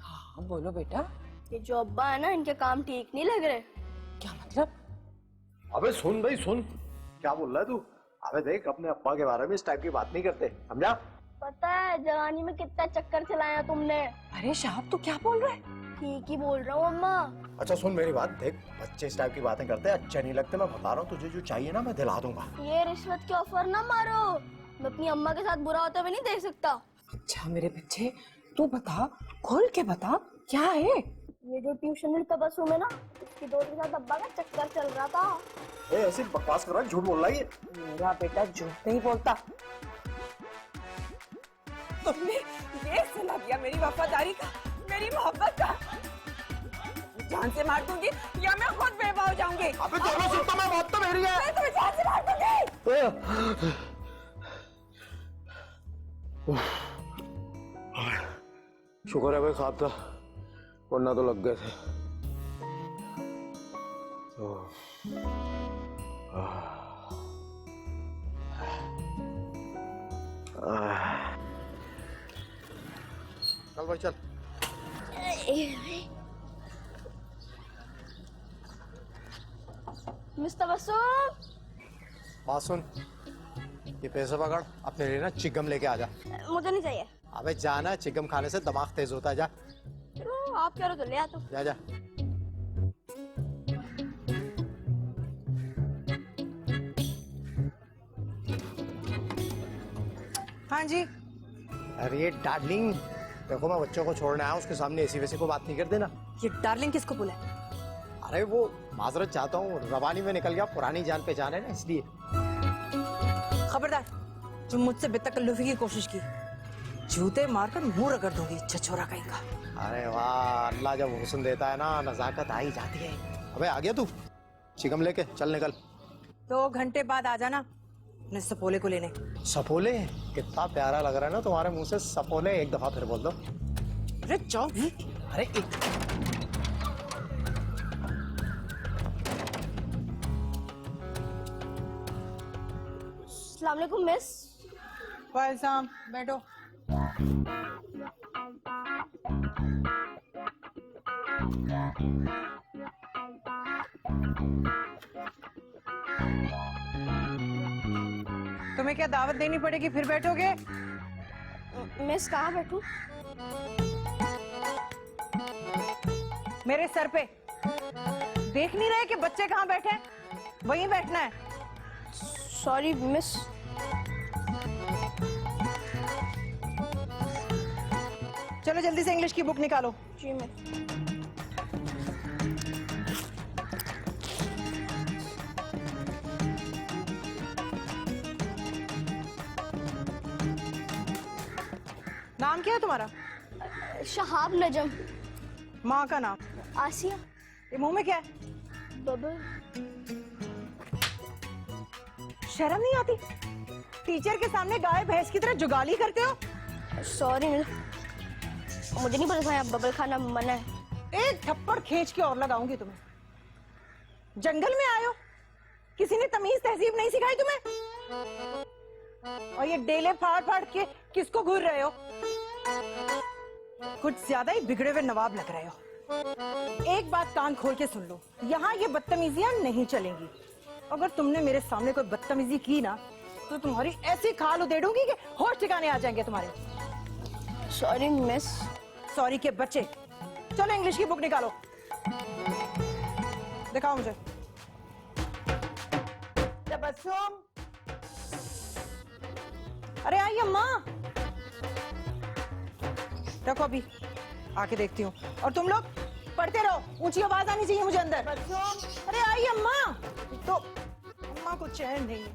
Speaker 4: हाँ बोलो बेटा।
Speaker 2: ये जो अब्बा है ना, इनके काम ठीक नहीं लग रहे।
Speaker 4: क्या मतलब?
Speaker 5: अबे सुन भाई सुन, क्या बोल रहा है तू? अबे देख, अपने अब्बा के बारे में इस टाइप की बात नहीं करते, समझा?
Speaker 2: पता है जवानी में कितना चक्कर चलाया तुमने।
Speaker 4: अरे शाहब तू क्या बोल रहा है?
Speaker 2: ठीक ही बोल रहा हूँ अम्मा।
Speaker 5: अच्छा सुन मेरी बात, देख बच्चे इस टाइप की बातें करते हैं, अच्छे नहीं लगते। मैं बता रहा हूँ तुझे जो चाहिए ना मैं दिला दूंगा।
Speaker 2: ये रिश्वत के ऑफर ना मारो, मैं अपनी अम्मा के साथ बुरा होते हुए नहीं देख सकता।
Speaker 4: अच्छा मेरे बच्चे, तू बता, खोल के बता, क्या है?
Speaker 2: ये जो ट्यूशन तबस्सुम है ना, उसकी दोस्त के साथ अब्बा का चक्कर चल रहा था।
Speaker 5: ए, ऐसी बकवास कर रहा है, झूठ बोल रहा है ये।
Speaker 4: मेरा बेटा झूठ नहीं बोलता।
Speaker 1: तुमने ये सुना दिया मेरी वफादारी का, मेरी मोहब्बत का। जान से मार दूंगी या मैं खुद बेवा हो जाऊंगी।
Speaker 5: अबे दोनों सुनता, मैं बात तो मेरी है।
Speaker 1: मैं तुम्हें जान से मार दूंगी।
Speaker 5: शुक्र है भाई खाब था, वरना तो लग गए थे। चल भाई चल।
Speaker 6: मिस तबस्सुम,
Speaker 5: बात सुन, ये पैसे पकड़, अपने लिए ना चिकम लेके आ जा।
Speaker 6: मुझे नहीं चाहिए।
Speaker 5: अबे जाना, चिकम खाने से दिमाग तेज होता है, जा
Speaker 6: चलो आप कह रहे हो तो ले आता हूँ।
Speaker 5: जा जा।
Speaker 1: हाँ जी।
Speaker 5: अरे डार्लिंग, देखो मैं बच्चों को छोड़ने आया, उसके सामने ऐसी वैसी को बात नहीं कर देना।
Speaker 1: ये डार्लिंग किसको बोला?
Speaker 5: अरे वो माजरत चाहता हूँ, रवानी में निकल गया, पुरानी जान पहचान है ना, इसलिए।
Speaker 1: खबरदार, जो मुझसे बेतकल्लुफी की कोशिश की, जूते मारकर मुंह रगड़ दूंगी, छछोरा कहीं का।
Speaker 5: अरे वाह, अल्लाह जब हुस्न देता है ना, नजाकत आ ही जाती है। अबे आ गया तू, चिकम लेके चल निकल।
Speaker 1: 2 घंटे बाद आ जाना अपने सपोले को लेने।
Speaker 5: सपोले? कितना प्यारा लग रहा है ना तुम्हारे मुंह से सपोले, एक दफा फिर बोल दो।
Speaker 1: अरे जाओ।
Speaker 5: अरे एक
Speaker 6: अस्सलाम वालेकुम मिस।
Speaker 1: वाह साहब, बैठो। तुम्हें क्या दावत देनी पड़ेगी फिर बैठोगे?
Speaker 6: मिस कहाँ बैठूं?
Speaker 1: मेरे सर पे। देख नहीं रहे कि बच्चे कहाँ बैठे हैं? वहीं बैठना है।
Speaker 6: Sorry miss.
Speaker 1: चलो जल्दी से इंग्लिश की बुक निकालो।
Speaker 6: जी मिस।
Speaker 1: नाम क्या है तुम्हारा?
Speaker 6: शहाब नजम।
Speaker 1: माँ का नाम?
Speaker 6: आसिया।
Speaker 1: ये मुंह में क्या है?
Speaker 6: बबल।
Speaker 1: शर्म नहीं आती? टीचर के सामने गाय भैंस की तरह जुगाली करते हो?
Speaker 6: सॉरी मिस, मुझे नहीं पता था यहाँ बबल खाना मना है।
Speaker 1: एक थप्पड़ खींच के और लगाऊंगी तुम्हें। जंगल में आए हो, किसी ने तमीज तहजीब नहीं सिखाई तुम्हें? और ये डेले फाड़ फाड़ के किसको घूर रहे हो? कुछ ज्यादा ही बिगड़े हुए नवाब लग रहे हो। एक बात कान खोल के सुन लो, यहाँ ये बदतमीजियां नहीं चलेंगी। अगर तुमने मेरे सामने कोई बदतमीजी की ना, तो तुम्हारी ऐसी खाल उधेड़ूंगी कि होश ठिकाने आ जाएंगे तुम्हारे।
Speaker 6: Sorry miss.
Speaker 1: सॉरी के बच्चे। चलो इंग्लिश की बुक निकालो, दिखाओ मुझे।
Speaker 3: तबस्सुम,
Speaker 1: अरे आई अम्मा। रखो अभी, आके देखती हूँ। और तुम लोग पढ़ते रहो, ऊंची आवाज आनी चाहिए मुझे अंदर। अरे आई अम्मा। तो अम्मा को चैन नहीं है।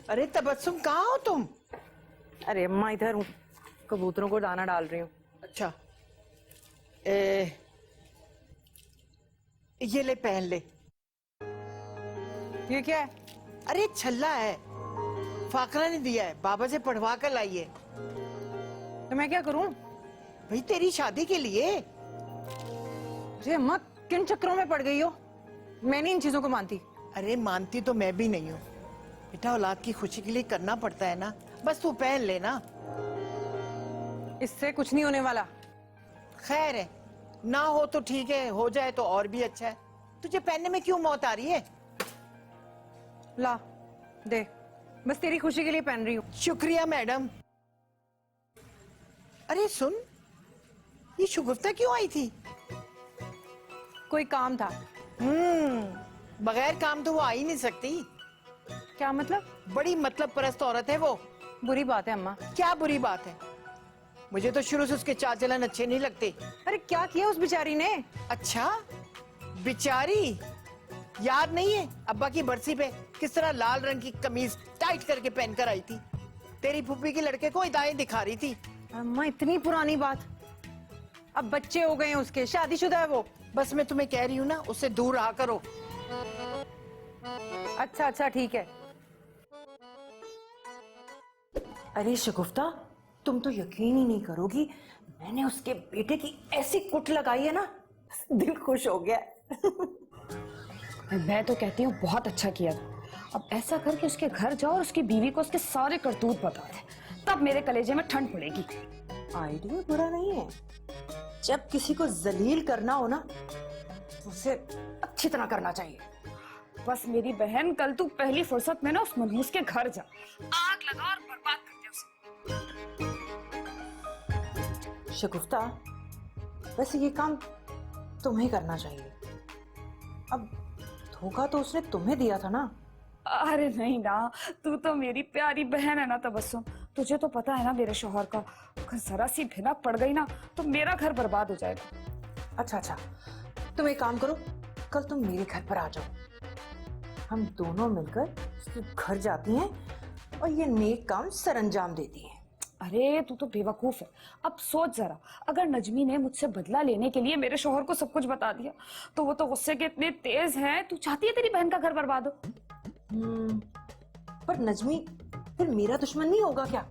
Speaker 3: अरे तबस्सुम, कहाँ हो तुम?
Speaker 1: अरे अम्मा इधर हूँ, कबूतरों को दाना डाल रही हूँ।
Speaker 3: अच्छा, ये ले पहन ले।
Speaker 1: ये क्या है?
Speaker 3: अरे छल्ला है, फाकरा ने दिया है, बाबा से पढ़वा कर लाई है।
Speaker 1: तो मैं क्या करूँ?
Speaker 3: भाई तेरी शादी के लिए।
Speaker 1: अरे अम्मा, किन चक्करों में पड़ गई हो? मैं नहीं इन चीजों को मानती।
Speaker 3: अरे मानती तो मैं भी नहीं हूँ बेटा, औलाद की खुशी के लिए करना पड़ता है ना। बस तू पहन ले ना।
Speaker 1: इससे कुछ नहीं होने वाला।
Speaker 3: खैर है, ना हो तो ठीक है, हो जाए तो और भी अच्छा है। तुझे पहनने में क्यों मौत आ रही है?
Speaker 1: ला दे, बस तेरी खुशी के लिए पहन रही हूँ।
Speaker 3: शुक्रिया मैडम। अरे सुन, ये शगुफ्ता क्यों आई थी?
Speaker 1: कोई काम था।
Speaker 3: बगैर काम तो वो आ ही नहीं सकती।
Speaker 1: क्या मतलब?
Speaker 3: बड़ी मतलब परस्त औरत है वो।
Speaker 1: बुरी बात है अम्मा।
Speaker 3: क्या बुरी बात है? मुझे तो शुरू से उसके चाल चलन अच्छे नहीं लगते।
Speaker 1: अरे क्या किया उस बेचारी ने?
Speaker 3: अच्छा, बेचारी याद नहीं है अब्बा की बरसी पे किस तरह लाल रंग की कमीज टाइट करके पहनकर आई थी? तेरी फूफी के लड़के को हिदायत दिखा रही थी।
Speaker 1: अम्मा इतनी पुरानी बात, अब बच्चे हो गए हैं उसके, शादीशुदा है वो।
Speaker 3: बस मैं तुम्हें कह रही हूँ ना, उससे दूर रहा करो।
Speaker 1: अच्छा अच्छा ठीक है। अरे शगुफ्ता, तुम तो यकीन ही नहीं करोगी, मैंने उसके बेटे की ऐसी कुट लगाई है ना, दिल खुश हो गया।
Speaker 2: मैं तो कहती हूँ बहुत अच्छा किया तू। अब ऐसा कर कि उसके घर जाओ और उसकी बीवी को उसके सारे करतूत बता दे, तब मेरे कलेजे में ठंड पड़ेगी।
Speaker 1: आइडिया बुरा नहीं है। जब किसी को जलील करना हो ना तो उसे अच्छी तरह करना चाहिए।
Speaker 2: बस मेरी बहन, कल तू पहली फुर्सत में ना उस मनहूस के घर जा, आग लगा और बर्बाद कर दे उसे।
Speaker 1: शगुफ्ता, वैसे ये काम तुम्हें करना चाहिए। अब धोखा तो उसने तुम्हें दिया था ना।
Speaker 2: अरे नहीं ना, तू तो मेरी प्यारी बहन है ना तबस्सुम। तुझे तो पता है ना मेरे शौहर का, अगर जरा सी भिनक पड़ गई ना तो मेरा घर बर्बाद हो जाएगा।
Speaker 1: अच्छा, तुम एक काम करो, कल तुम मेरे घर पर आ जाओ। हम दोनों मिलकर उसके घर जाती हैं और ये नेक काम सरंजाम देती हैं।
Speaker 2: अरे तू तो बेवकूफ है। अब सोच जरा, अगर नजमी ने मुझसे बदला लेने के लिए मेरे शौहर को सब कुछ बता दिया तो वो तो गुस्से के इतने तेज हैं। तू चाहती है तेरी बहन का घर बर्बाद हो?
Speaker 1: पर नजमी फिर मेरा दुश्मन नहीं होगा क्या?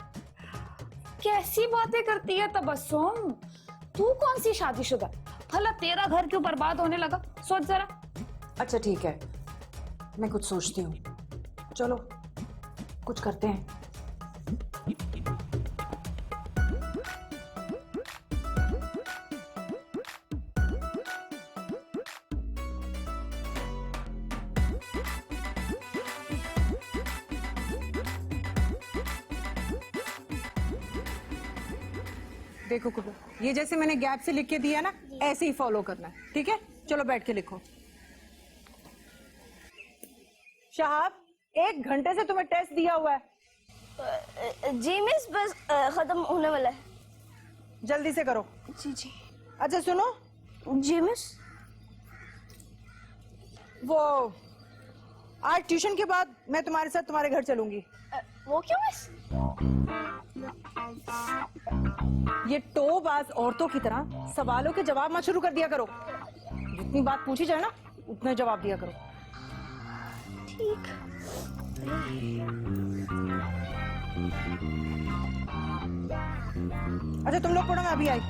Speaker 2: कैसी बातें करती है तबस्सुम, तू कौन सी शादीशुदा? भला तेरा घर क्यों बर्बाद होने लगा, सोच जरा।
Speaker 1: अच्छा ठीक है, मैं कुछ सोचती हूँ। चलो कुछ करते हैं। देखो कुबू, ये जैसे मैंने गैप से लिख के दिया ना, ऐसे ही फॉलो करना है, ठीक है? चलो बैठ के लिखो। शहाब, 1 घंटे से तुम्हें टेस्ट दिया हुआ है।
Speaker 6: जी मिस, बस खत्म होने वाला है।
Speaker 1: जल्दी से करो।
Speaker 6: जी जी।
Speaker 1: अच्छा सुनो,
Speaker 6: जी मिस।
Speaker 1: वो आज ट्यूशन के बाद मैं तुम्हारे साथ तुम्हारे घर चलूंगी।
Speaker 6: वो क्यों मिस?
Speaker 1: ये टोबाज औरतों की तरह सवालों के जवाब मत शुरू कर दिया करो। जितनी बात पूछी जाए ना उतना जवाब दिया करो।
Speaker 6: ठीक।
Speaker 1: अच्छा तुम लोग पढ़ो, मैं अभी आई।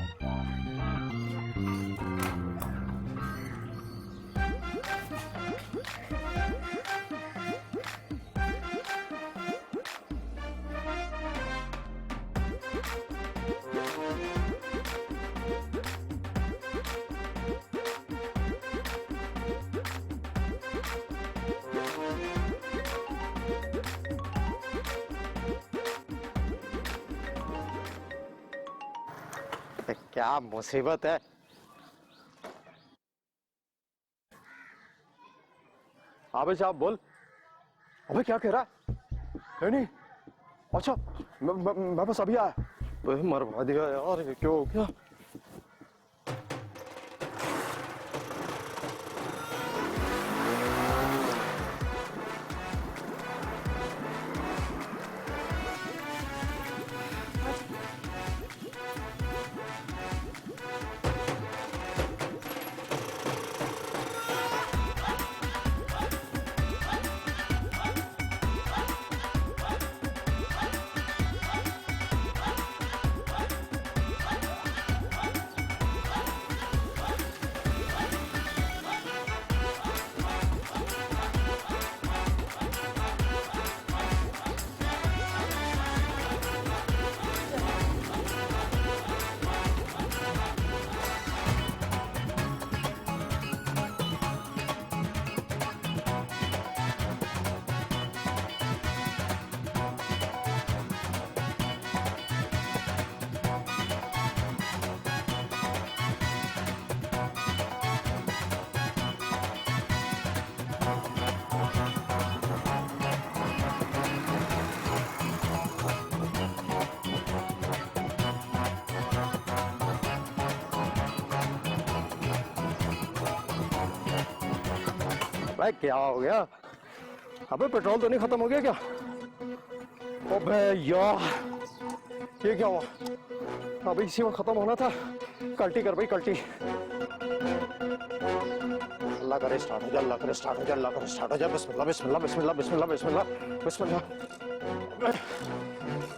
Speaker 5: क्या मुसीबत है। अबे साहब बोल। अबे क्या कह रहा है? नहीं अच्छा, मैं बस अभी आया। मरवा दिया यार, ये क्यों हो गया? भाई क्या हो गया? अबे पेट्रोल तो नहीं खत्म हो गया क्या? अबे यार ये क्या हुआ? अबे इसी में खत्म होना था। कल्टी कर भाई, कल्टी। अल्लाह करे स्टार्ट हो जा, अल्लाह करे स्टार्ट हो जा, अल्लाह करे स्टार्ट हो जा। बिस्मिल्लाह बिस्मिल्लाह बिस्मिल्लाह बिस्मिल्लाह बिस्मिल्लाह बिस्मिल्लाह।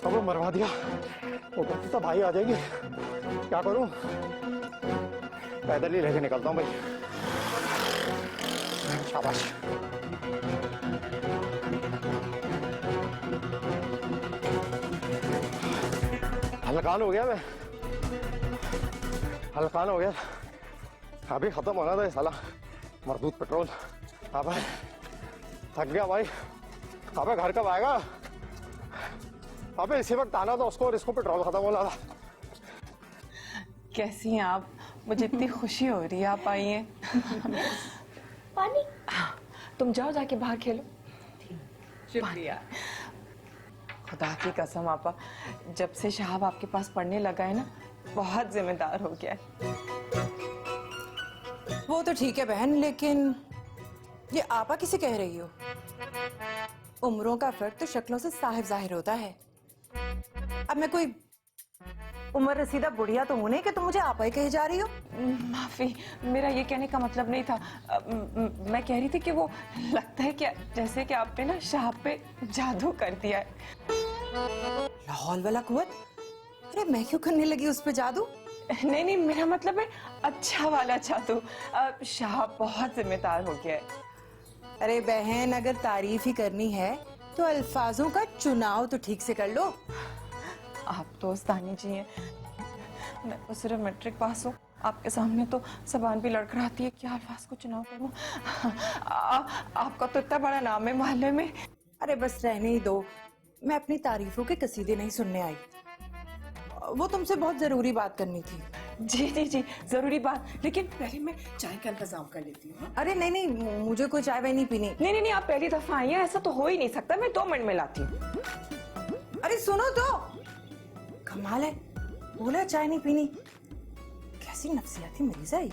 Speaker 5: अबे मरवा दिया। वो तो भाई आ जाएगी, क्या करूं? पैदल ही लेके निकलता हूँ भाई। शाबाश। हलकान हो गया मैं, हलकान हो गया। अभी खत्म होना था ये साला मरदूद पेट्रोल। अबे थक गया भाई। अबे घर कब आएगा? अबे इसी वक्त आना था उसको और इसको पेट्रोल खत्म होना था।
Speaker 4: कैसी हैं आप? मुझे इतनी खुशी हो रही है आप आई हैं।
Speaker 6: पानी?
Speaker 4: तुम जाओ जाके बाहर खेलो। शुक्रिया। खुदा की कसम आपा, जब से शहाब आपके पास पढ़ने लगा है ना, बहुत जिम्मेदार हो गया है।
Speaker 1: वो तो ठीक है बहन, लेकिन ये आपा किसे कह रही हो? उम्रों का फर्क तो शक्लों से साहिब जाहिर होता है। अब मैं कोई उम्र रसीदा बुढ़िया तो हूं नहीं कि तुम मुझे आपा ही कहे जा रही हो।
Speaker 4: माफी, मेरा ये कहने का मतलब नहीं था। मैं कह रही थी कि वो लगता है क्या जैसे कि आपने ना शहाब पे जादू कर दिया है।
Speaker 1: लाहौल वाला कुव्वत। अरे मैं क्यों करने लगी उस पे जादू?
Speaker 4: नहीं नहीं, मेरा मतलब है अच्छा वाला जादू। शहाब बहुत जिम्मेदार हो गया है।
Speaker 1: अरे बहन, अगर तारीफ ही करनी है तो अल्फाजों का चुनाव तो ठीक से कर लो।
Speaker 4: आप तो उस्तानी जी हैं, मैं तो सिर्फ मैट्रिक पास हूँ। आपके सामने तो जबान भी लड़खड़ाती है, क्या अल्फाज को चुनाव करूँ। आपका तो इतना बड़ा नाम है मोहल्ले में।
Speaker 1: अरे बस रहने ही दो, मैं अपनी तारीफों के कसीदे नहीं सुनने आई। वो तुमसे बहुत जरूरी बात करनी थी।
Speaker 4: जी जी जी, जरूरी बात, लेकिन पहले मैं चाय का इंतजाम कर लेती हूँ।
Speaker 1: अरे नहीं नहीं, मुझे कोई चाय वाय नहीं पीनी।
Speaker 4: नहीं नहीं नहीं, आप पहली दफा आई हैं, ऐसा तो हो ही नहीं सकता। मैं 2 मिनट में लाती हूँ।
Speaker 1: अरे सुनो तो, कमाल है, बोला चाय नहीं पीनी। कैसी नफसियाती मरीज है ये।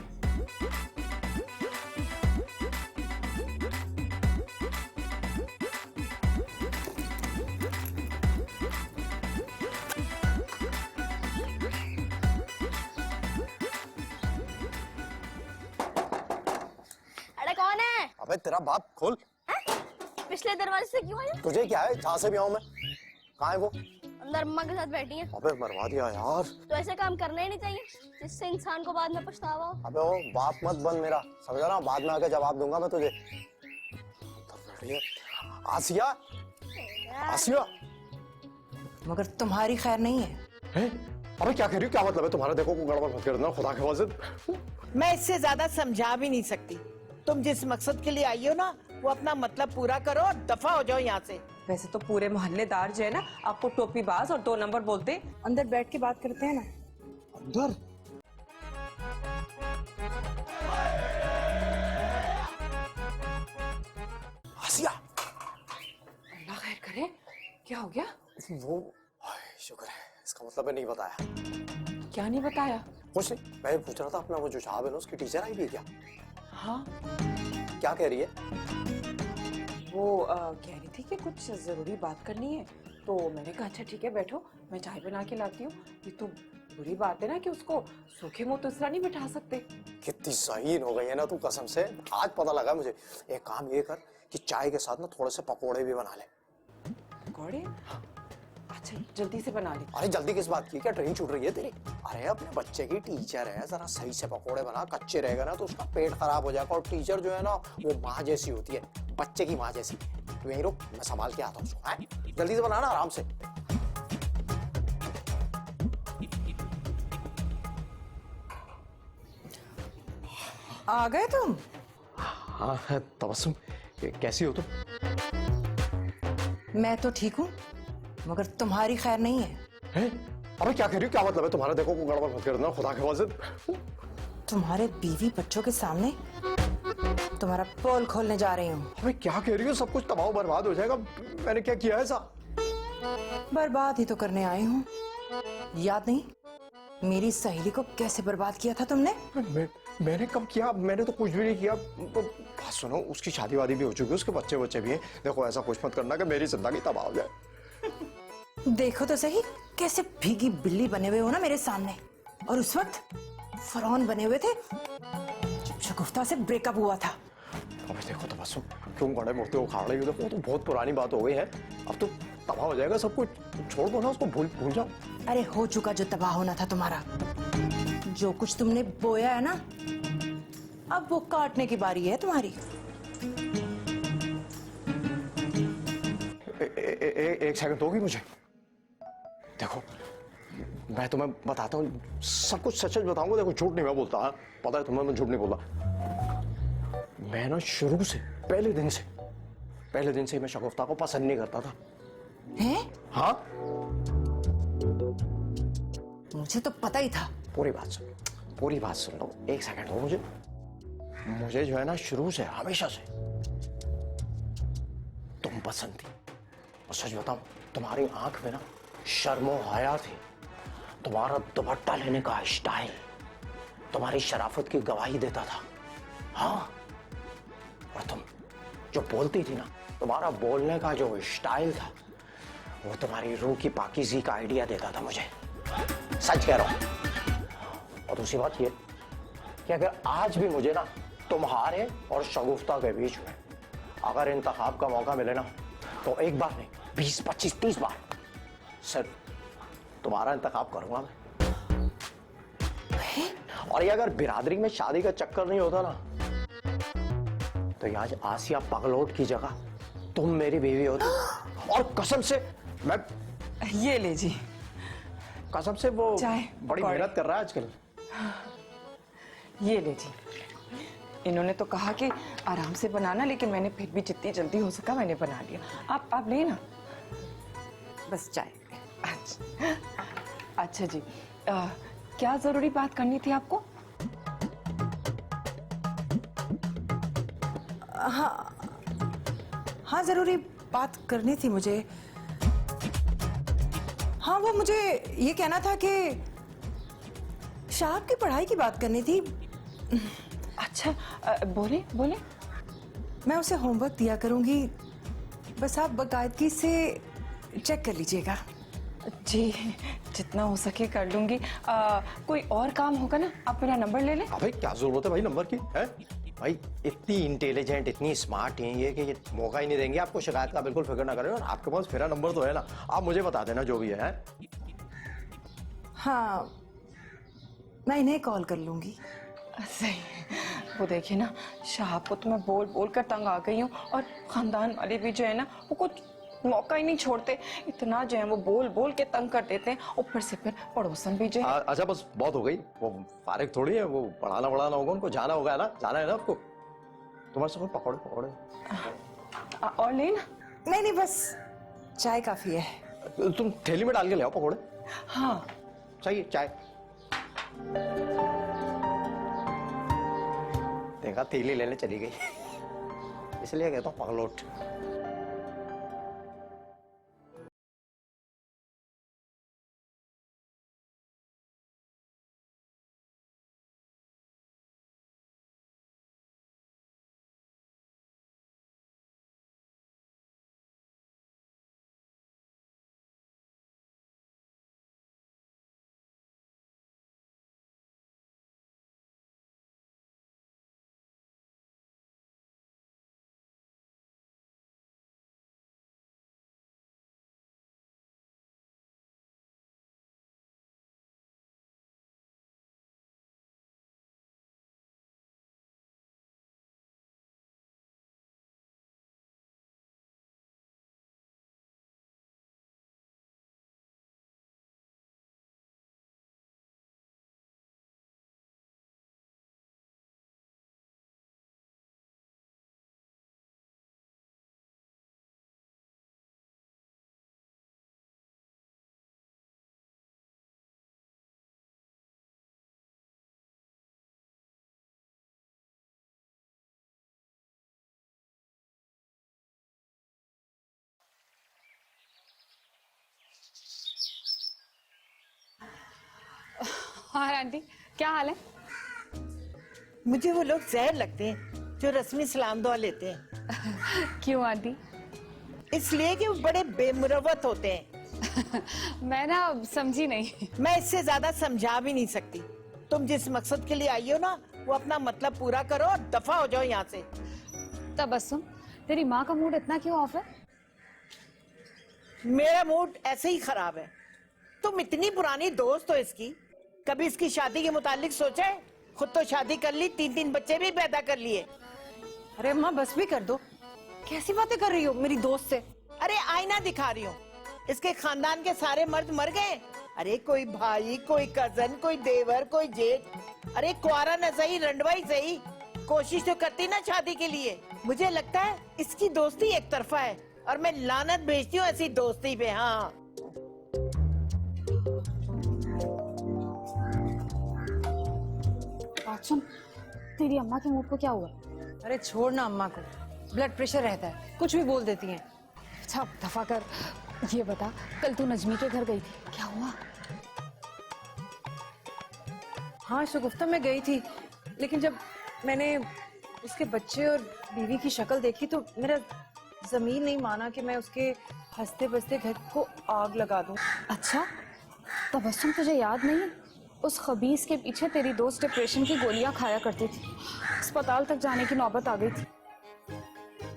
Speaker 6: अरे कौन है?
Speaker 5: अबे तेरा बाप खोल।
Speaker 6: पिछले दरवाजे से क्यों आया?
Speaker 5: तुझे क्या है, जहाँ से भी आऊं मैं? कहाँ है वो?
Speaker 6: अंदर अम्मा के साथ बैठी है।
Speaker 5: अबे मरवा दिया यार।
Speaker 6: तो ऐसे काम करना ही नहीं चाहिए जिससे इंसान को बाद में पछतावा हो।
Speaker 5: अबे वो बाप मत बन मेरा, समझ रहा? बाद में आके जवाब दूंगा मैं तुझे। आसिया, आसिया।
Speaker 1: मगर तुम्हारी खैर नहीं है।
Speaker 5: हैं? अबे क्या कह रही हो? क्या मतलब है तुम्हारा? देखो को गड़बड़ मत कर देना, खुदा के वास्ते।
Speaker 3: मैं इससे ज्यादा समझा भी नहीं सकती। तुम जिस मकसद के लिए आई हो ना, वो अपना मतलब पूरा करो और दफा हो जाओ यहाँ से।
Speaker 4: वैसे तो पूरे मोहल्लेदार जो है ना, आपको टोपीबाज और 2 नंबर बोलते।
Speaker 1: अंदर बैठ के बात करते हैं ना।
Speaker 5: अंदर? आसिया,
Speaker 4: अल्लाह खैर करे, क्या हो गया?
Speaker 5: वो शुक्र है, इसका मतलब है नहीं बताया।
Speaker 4: क्या नहीं बताया?
Speaker 5: कुछ नहीं, मैं पूछ रहा था अपना वो जो साहब है ना, उसकी टीचर आई भी है क्या?
Speaker 4: हाँ,
Speaker 5: क्या कह रही है?
Speaker 4: वो कह रही थी कि कुछ जरूरी बात करनी है, तो मैंने कहा अच्छा ठीक है बैठो, मैं चाय बना के लाती हूँ। ये तो बुरी बात है ना कि उसको सूखे मुंह तो इसरा नहीं बिठा सकते।
Speaker 5: कितनी ज़हीन हो गई है ना तू, कसम से आज पता लगा मुझे। एक काम ये कर कि चाय के साथ ना थोड़े से पकोड़े भी बना ले।
Speaker 4: पकौड़े? अच्छा जल्दी से बना ली।
Speaker 5: अरे जल्दी किस बात की, क्या ट्रेन छूट रही है तेरी? अरे अपने बच्चे की टीचर है, जरा सही से पकोड़े बना। कच्चे रहेगा ना तो उसका पेट खराब हो जाएगा। और टीचर जो है ना, वो माँ जैसी होती है, बच्चे की माँ जैसी। तू यहीं रुक, मैं संभाल के आता हूँ उसको। हैं? जल्दी से बनाना, आराम से।
Speaker 1: आ गए तुम?
Speaker 5: हाँ तबस्सुम, कैसी हो तुम?
Speaker 1: मैं तो ठीक हूँ, मगर तुम्हारी खैर नहीं है।
Speaker 5: हैं? अबे क्या कह रही हो? क्या मतलब है तुम्हारा? देखो को गड़बड़ मत कर देना, खुदा के वास्ते।
Speaker 1: तुम्हारे बीवी बच्चों के सामने तुम्हारा पोल खोलने जा रही हूँ।
Speaker 5: अबे क्या कह रही हो? सब कुछ तबाह बर्बाद हो जाएगा। मैंने क्या किया ऐसा?
Speaker 1: बर्बाद ही तो करने आई हूँ। याद नहीं, मेरी सहेली को कैसे बर्बाद किया था तुमने?
Speaker 5: मैंने कब किया? मैंने तो कुछ भी नहीं किया। बात सुनो, उसकी शादी वादी भी हो चुकी है, उसके बच्चे बच्चे भी हैं। देखो ऐसा कुछ मत करना कि मेरी जिंदगी तबाह हो जाए।
Speaker 1: देखो तो सही, कैसे भीगी बिल्ली बने हुए हो ना मेरे सामने। और उस वक्त फरौन बने हुए थे जब शगुफ्ता से ब्रेकअप हुआ था।
Speaker 5: अबे देखो तबस्सुम, क्यों बड़े मुर्ते उखाड़ रही हो? देखो तो बहुत पुरानी बात हो गई है, अब तो तबाह हो जाएगा सब कुछ। छोड़ दो ना उसको, भूल जाओ।
Speaker 1: अरे हो चुका जो तबाह होना था तुम्हारा। जो कुछ तुमने बोया है ना, अब वो काटने की बारी है तुम्हारी।
Speaker 5: एक सेकंड दोगी मुझे? देखो, मैं तुम्हें बताता हूँ, सब कुछ सच सच बताऊंगा। देखो, झूठ नहीं मैं बोलता, हाँ? पता है तुम्हें मैं झूठ नहीं बोलता। मैं ना शुरू से, पहले दिन से मैं शगुफ्ता को पसंद नहीं करता था।
Speaker 1: हैं?
Speaker 5: हाँ,
Speaker 1: मुझे तो पता ही था।
Speaker 5: पूरी बात सुन लो। एक सेकंड हो मुझे जो है ना, शुरू से, हमेशा से तुम पसंद थी। और सच बताऊं, तुम्हारी आंख में ना शर्मो हया थी। तुम्हारा दुपट्टा लेने का स्टाइल तुम्हारी शराफत की गवाही देता था। हाँ, और तुम जो बोलती थी ना, तुम्हारा बोलने का जो स्टाइल था, वो तुम्हारी रूह की पाकीज़ी का आइडिया देता था मुझे। सच कह रहा हूं। और दूसरी बात ये कि अगर आज भी मुझे ना तुम्हारे और शगुफ्ता के बीच में अगर इंतखाब का मौका मिले ना, तो एक बार नहीं, 20, 25, 30 बार सिर्फ तुम्हारा इंतखाब करूंगा मैं। और ये अगर बिरादरी में शादी का चक्कर नहीं होता ना, तो ये आज आसिया पगलोट की जगह तुम मेरी बीवी होती। और कसम से मैं,
Speaker 4: ये ले जी।
Speaker 5: कसम से वो
Speaker 4: चाय,
Speaker 5: बड़ी
Speaker 4: पकौड़े।
Speaker 5: मेहनत कर रहा है आजकल।
Speaker 4: ये ले जी। इन्होंने तो कहा कि आराम से बनाना, लेकिन मैंने फिर भी जितनी जल्दी हो सका मैंने बना लिया। आप लेना
Speaker 1: बस चाय।
Speaker 4: अच्छा जी। क्या जरूरी बात करनी थी आपको?
Speaker 1: हाँ, जरूरी बात करनी थी मुझे। हाँ, वो मुझे ये कहना था कि शाह की पढ़ाई की बात करनी थी।
Speaker 4: अच्छा, बोले बोले।
Speaker 1: मैं उसे होमवर्क दिया करूंगी, बस आप बाकायदगी से चेक कर लीजिएगा।
Speaker 4: जी, जितना हो सके कर लूंगी। कोई और काम होगा ना, आप मेरा नंबर ले लें।
Speaker 5: अबे क्या जरूरत है भाई नंबर की, है भाई? इतनी इंटेलिजेंट, इतनी स्मार्ट हैं ये कि ये मौका ही नहीं देंगे आपको शिकायत का। बिल्कुल फिक्र ना करें। और आपके पास मेरा नंबर तो है ना, आप मुझे बता देना जो भी है।
Speaker 1: हाँ, मैं इन्हें कॉल कर लूंगी।
Speaker 4: सही। वो देखिए ना, शाह को तो मैं बोल बोल कर तंग आ गई हूँ, और खानदान वाले भी जो है ना, वो कुछ मौका ही नहीं छोड़ते। इतना जो है वो बोल बोल के तंग कर देते हैं। ऊपर से फिर पड़ोसन भी जो है।
Speaker 5: अच्छा बस बहुत हो गई, वो फारिग थोड़ी है, वो पढ़ाना होगा उनको, जाना होगा ना, जाना है ना आपको। तुम्हारे सब पकौड़े
Speaker 4: और लेना।
Speaker 1: नहीं, बस चाय काफी है।
Speaker 5: तुम थैली में डाल के ले आओ पकौड़े।
Speaker 4: हाँ
Speaker 5: चाहिए चाय? देखा, थैली लेने चली गई। इसलिए कहता हूँ पगलोट।
Speaker 2: हाँ आंटी, क्या हाल है?
Speaker 3: मुझे वो लोग जहर लगते हैं जो रस्मी सलाम दुआ लेते हैं।
Speaker 2: क्यों आंटी?
Speaker 3: इसलिए कि वो बड़े बेमुरवत होते हैं।
Speaker 2: मैं ना समझी नहीं।
Speaker 3: मैं इससे ज्यादा समझा भी नहीं सकती। तुम जिस मकसद के लिए आई हो ना, वो अपना मतलब पूरा करो और दफा हो जाओ यहाँ से।
Speaker 2: तबस्सुम, तेरी माँ का मूड इतना क्यों ऑफ है?
Speaker 3: मेरा मूड ऐसे ही खराब है। तुम इतनी पुरानी दोस्त हो इसकी, कभी इसकी शादी के मुतालिक सोचा है? खुद तो शादी कर ली, 3-3 बच्चे भी पैदा कर लिए।
Speaker 1: अरे अम्मा बस भी कर दो, कैसी बातें कर रही हो मेरी दोस्त से?
Speaker 3: अरे आईना दिखा रही हूँ। इसके खानदान के सारे मर्द मर गए। अरे कोई भाई, कोई कजन, कोई देवर, कोई जेठ, अरे कुआरा न सही, रंडवा ही सही, कोशिश तो करती ना शादी के लिए। मुझे लगता है इसकी दोस्ती एक तरफा है और मैं लानत भेजती हूँ ऐसी दोस्ती पे। हाँ
Speaker 2: बात सुन, तेरी अम्मा के मूड को क्या हुआ?
Speaker 1: अरे छोड़ ना अम्मा को, ब्लड प्रेशर रहता है, कुछ भी बोल देती हैं।
Speaker 2: अच्छा दफा कर, ये बता कल तू नजमी के घर गई थी, क्या हुआ?
Speaker 1: हाँ शगुफ्ता मैं गई थी, लेकिन जब मैंने उसके बच्चे और बीवी की शक्ल देखी तो मेरा जमीन नहीं माना कि मैं उसके हंसते बसते घर को आग लगा दूं।
Speaker 2: अच्छा तबस्सुम, तुझे याद नहीं है उस खबीस के पीछे तेरी दोस्त डिप्रेशन की गोलियां खाया करती थी, अस्पताल तक जाने की नौबत आ गई थी।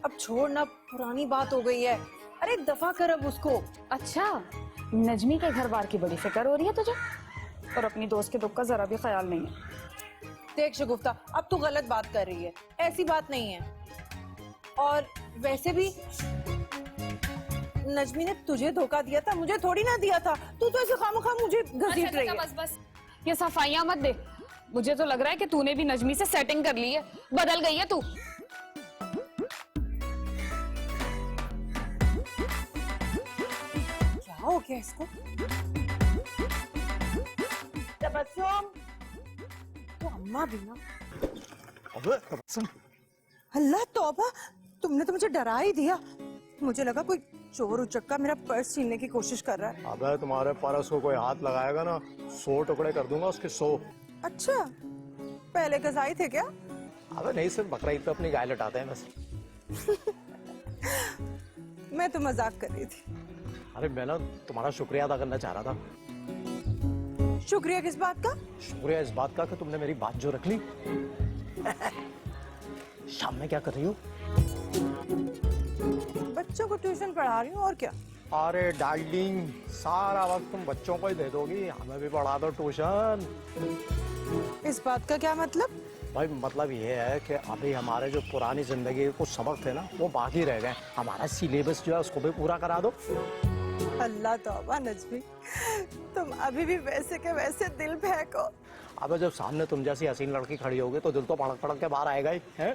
Speaker 1: अब छोड़ ना, पुरानी बात हो गई है। अरे दफा कर अब उसको।
Speaker 2: अच्छा नजमी के घर बार की बड़ी फिक्र हो रही है तुझे, और अपनी दोस्त के दुख का जरा भी ख्याल नहीं है।
Speaker 1: देख शगुफ्ता, अब तू गलत बात कर रही है, ऐसी बात नहीं है। और वैसे भी नजमी ने तुझे धोखा दिया था, मुझे थोड़ी ना दिया था। तू तो ऐसे खामखा मुझे घसीट रही है।
Speaker 2: बस बस ये सफाइयां मत दे, मुझे तो लग रहा है कि तूने भी नजमी से सेटिंग कर ली है, बदल गई है तू।
Speaker 1: क्या हो गया इसको?
Speaker 3: तबस्सुम,
Speaker 1: तो अम्मा भी ना।
Speaker 5: अबे तबस्सुम,
Speaker 1: अल्लाह तौबा, तुमने तो मुझे डरा ही दिया। मुझे लगा कोई चोर उचक्का मेरा पर्स छीनने की कोशिश कर रहा है।
Speaker 5: अबे तुम्हारे पर्स को कोई हाथ लगाएगा ना, 100 टुकड़े कर दूंगा उसके 100।
Speaker 1: अच्छा, पहले कसाई थे क्या?
Speaker 5: अबे नहीं, सिर्फ बकरा ईद पे अपनी गाय लटाते हैं बस।
Speaker 1: मैं तो मजाक कर रही थी।
Speaker 5: अरे मैं ना तुम्हारा शुक्रिया अदा करना चाह रहा था।
Speaker 1: शुक्रिया किस बात का?
Speaker 5: शुक्रिया इस बात का कि तुमने मेरी बात जो रख ली। शाम में क्या कर रही हो?
Speaker 1: बच्चों को ट्यूशन पढ़ा रही हूँ, और क्या।
Speaker 5: अरे डार्लिंग, सारा वक्त तुम बच्चों को ही दे दोगी, हमें भी पढ़ा दो ट्यूशन।
Speaker 1: इस बात का क्या मतलब?
Speaker 5: भाई मतलब ये है कि अभी हमारे जो पुरानी जिंदगी के कुछ सबक थे ना, वो बाकी रह गए। हमारा सिलेबस जो है उसको भी पूरा करा दो।
Speaker 1: अल्लाह तौबा नजमी, तुम अभी भी वैसे के वैसे दिल फेंको।
Speaker 5: अब जब सामने तुम जैसी हसीन लड़की खड़ी होगी तो दिल तो पड़क पड़क के बाहर आएगा ही है।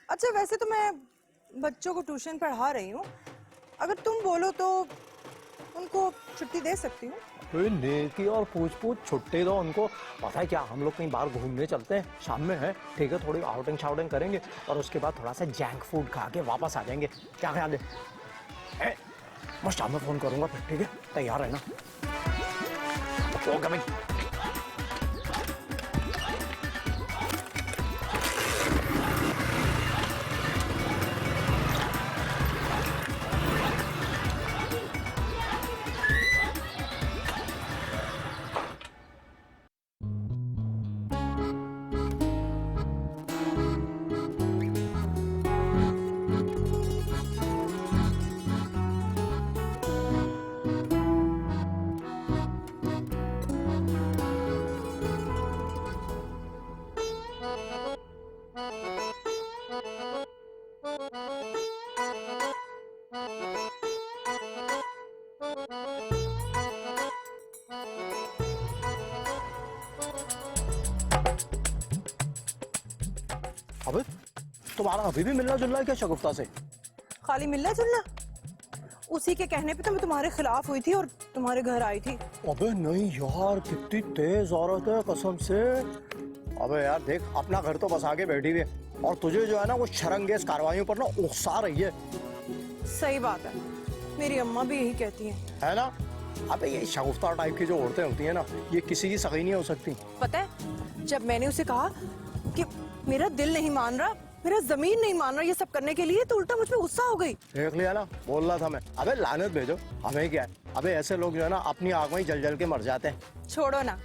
Speaker 1: अच्छा वैसे तो मैं बच्चों को ट्यूशन पढ़ा रही हूँ, अगर तुम बोलो तो उनको छुट्टी दे सकती हूँ।
Speaker 5: अरे नेकी और पूछ पूछ छुट्टी दो उनको। पता है क्या, हम लोग कहीं बाहर घूमने चलते हैं शाम में, है ठीक है, थोड़ी आउटिंग शाउटिंग करेंगे और उसके बाद थोड़ा सा जंक फूड खा के वापस आ जाएंगे, क्या ख्याल है? मैं शाम में फोन करूंगा फिर, ठीक है, तैयार है ना? ओके भाई। अबे तुम्हारा अभी भी मिलना जुलना है क्या शगुफ्ता से?
Speaker 1: खाली मिलना जुलना? उसी के कहने पे तो मैं तुम्हारे खिलाफ हुई थी और तुम्हारे घर आई थी।
Speaker 5: अबे नहीं यार, कितनी तेज औरत है कसम से। अबे यार देख, अपना घर तो बस आगे बैठी हुई है और तुझे जो है ना वो शरंगेज कार्रवाइयों पर ना उकसा रही है।
Speaker 1: सही बात है, मेरी अम्मा भी यही कहती
Speaker 5: है ना? अबे ये शगुफ्ता टाइप की जो औरतें होती है ना, ये किसी की सगी नहीं हो सकती।
Speaker 1: पता है, जब मैंने उसे कहा कि मेरा दिल नहीं मान रहा, मेरा जमीन नहीं मान रहा ये सब करने के लिए, तो उल्टा मुझ पे गुस्सा हो गई।
Speaker 5: देख लिया ना, बोल रहा था मैं। अबे लानत भेजो, हमें क्या है? अबे ऐसे लोग जो है ना अपनी आग में ही जल जल के मर जाते हैं।
Speaker 1: छोड़ो ना,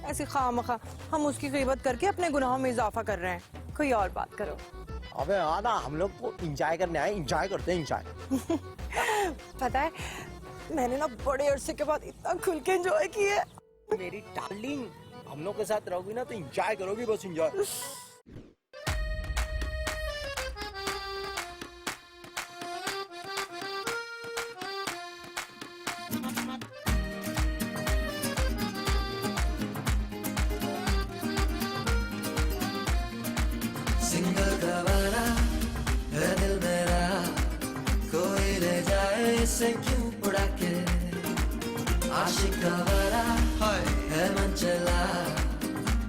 Speaker 1: ऐसी खामखा हम उसकी ग़ीबत करके अपने गुनाहों में इजाफा कर रहे हैं। कोई और बात करो।
Speaker 5: अबे हाँ ना, हम लोग को इंजॉय करने आए, इंजॉय करते हैं इंजॉय।
Speaker 1: पता है, मैंने ना बड़े अरसे के बाद इतना खुल के एंजॉय किया है।
Speaker 3: मेरी डार्लिंग,
Speaker 8: हम लोग के साथ रहोगी ना तो एंजॉय करोगी, बस एंजॉय।
Speaker 9: सिंगल गवारा है दिल मेरा, कोई ले जाए इसे क्यों उड़ा के। आशिक गवारा है मन चला,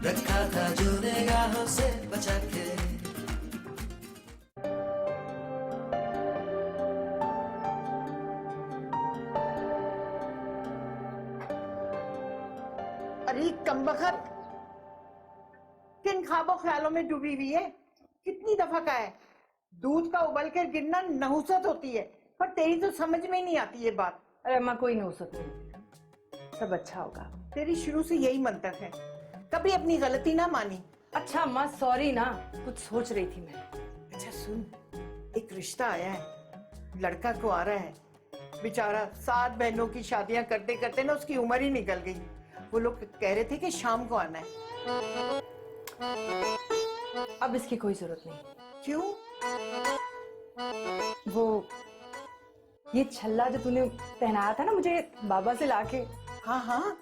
Speaker 9: रखा था जो निगाहों से बचा के।
Speaker 3: अरे कमबख्त, किन ख्वाबों ख्यालों में डूबी हुई है? कितनी दफा का है दूध का उबल कर गिरना नहुसत होती है, पर तेरी तो समझ में ही नहीं आती ये बात।
Speaker 1: अरे अम्मा कोई नौसत नहीं, सब अच्छा होगा।
Speaker 3: तेरी शुरू से यही मंतक है, कभी अपनी गलती ना मानी।
Speaker 1: अच्छा अम्मा सॉरी ना, कुछ सोच रही थी मैं।
Speaker 3: अच्छा सुन, एक रिश्ता आया है, लड़का को आ रहा है, बेचारा 7 बहनों की शादियां करते करते ना उसकी उम्र ही निकल गई। वो लोग कह रहे थे कि शाम को आना है।
Speaker 1: अब इसकी कोई जरूरत नहीं।
Speaker 3: क्यों?
Speaker 1: वो ये छल्ला जो तूने पहनाया था ना मुझे बाबा से लाके,
Speaker 3: हाँ हाँ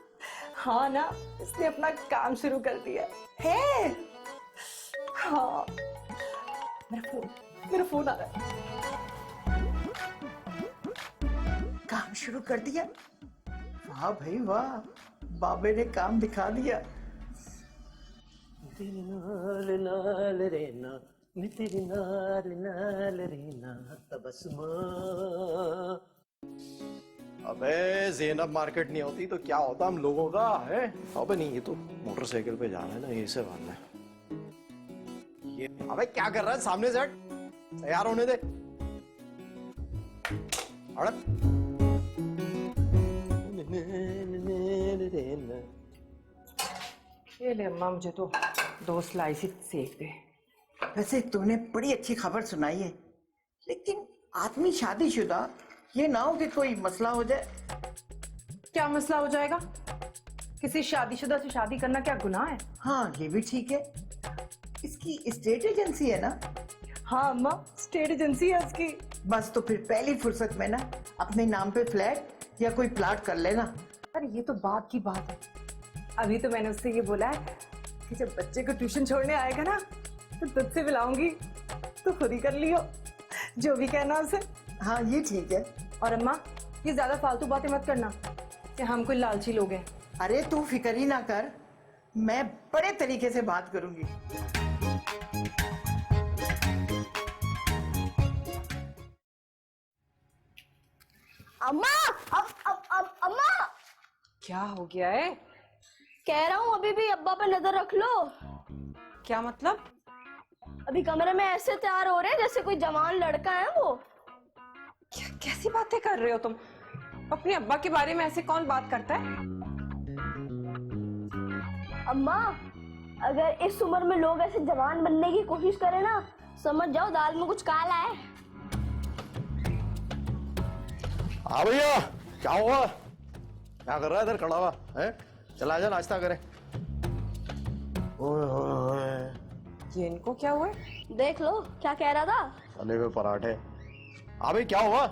Speaker 1: हाँ ना, इसने अपना काम शुरू कर दिया है। हाँ मेरा फोन आ रहा है।
Speaker 3: काम शुरू कर दिया? वाह भाई वाह, बाबे ने काम दिखा दिया।
Speaker 5: तेरी नाल नाल रहना, मैं तेरी नाल नाल रहना तबस्सुमा। अबे ज़ैनब मार्केट नहीं होती तो क्या होता हम लोगों का है? अबे नहीं, ये तो मोटरसाइकिल पे जाना है ना, ये से भागना है। ये अबे क्या कर रहा है? सामने से हट, तैयार होने दे। अड़क।
Speaker 1: ये ले अम्मा, मुझे तो 2 स्लाइस ही सेक दे।
Speaker 3: वैसे तूने बड़ी अच्छी खबर सुनाई है, लेकिन आदमी शादीशुदा, ये ना हो कि कोई मसला हो जाए।
Speaker 1: क्या मसला हो जाएगा? किसी शादीशुदा से शादी करना क्या गुनाह है?
Speaker 3: हाँ ये भी ठीक है। इसकी स्टेट एजेंसी है ना?
Speaker 1: हाँ अम्मा, स्टेट एजेंसी है उसकी।
Speaker 3: बस तो फिर पहली फुर्सत में ना अपने नाम पे फ्लैट या कोई प्लाट कर लेना।
Speaker 1: अरे ये तो बात की बात है। अभी तो मैंने उससे ये बोला है कि जब बच्चे को ट्यूशन छोड़ने आएगा ना तो तुझसे बुलाऊंगी, तो खुद ही कर लियो जो भी कहना उसे।
Speaker 3: हाँ ये ठीक है।
Speaker 1: और अम्मा ये ज्यादा फालतू बातें मत करना कि हम कोई लालची लोग हैं।
Speaker 3: अरे तू फिक्र ही ना कर, मैं बड़े तरीके से बात करूंगी।
Speaker 6: अम्मा अम्मा,
Speaker 1: क्या हो गया है?
Speaker 6: कह रहा हूँ अभी भी अब्बा पे नजर रख लो।
Speaker 1: क्या मतलब?
Speaker 6: अभी कमरे में ऐसे तैयार हो रहे हैं जैसे कोई जवान लड़का है वो।
Speaker 1: कैसी बातें कर रहे हो तुम? अपने अब्बा के बारे में ऐसे कौन बात करता है?
Speaker 6: अम्मा अगर इस उम्र में लोग ऐसे जवान बनने की कोशिश करें ना, समझ जाओ दाल में कुछ काला है।
Speaker 5: हाँ भैया, क्या हुआ? क्या कर रहा है इधर खड़ा हुआ है? चला जा नाश्ता करें। ओए होए,
Speaker 1: ये इनको क्या हुआ?
Speaker 6: देख लो क्या कह रहा था।
Speaker 5: तले हुए पराठे। हाँ भाई क्या हुआ?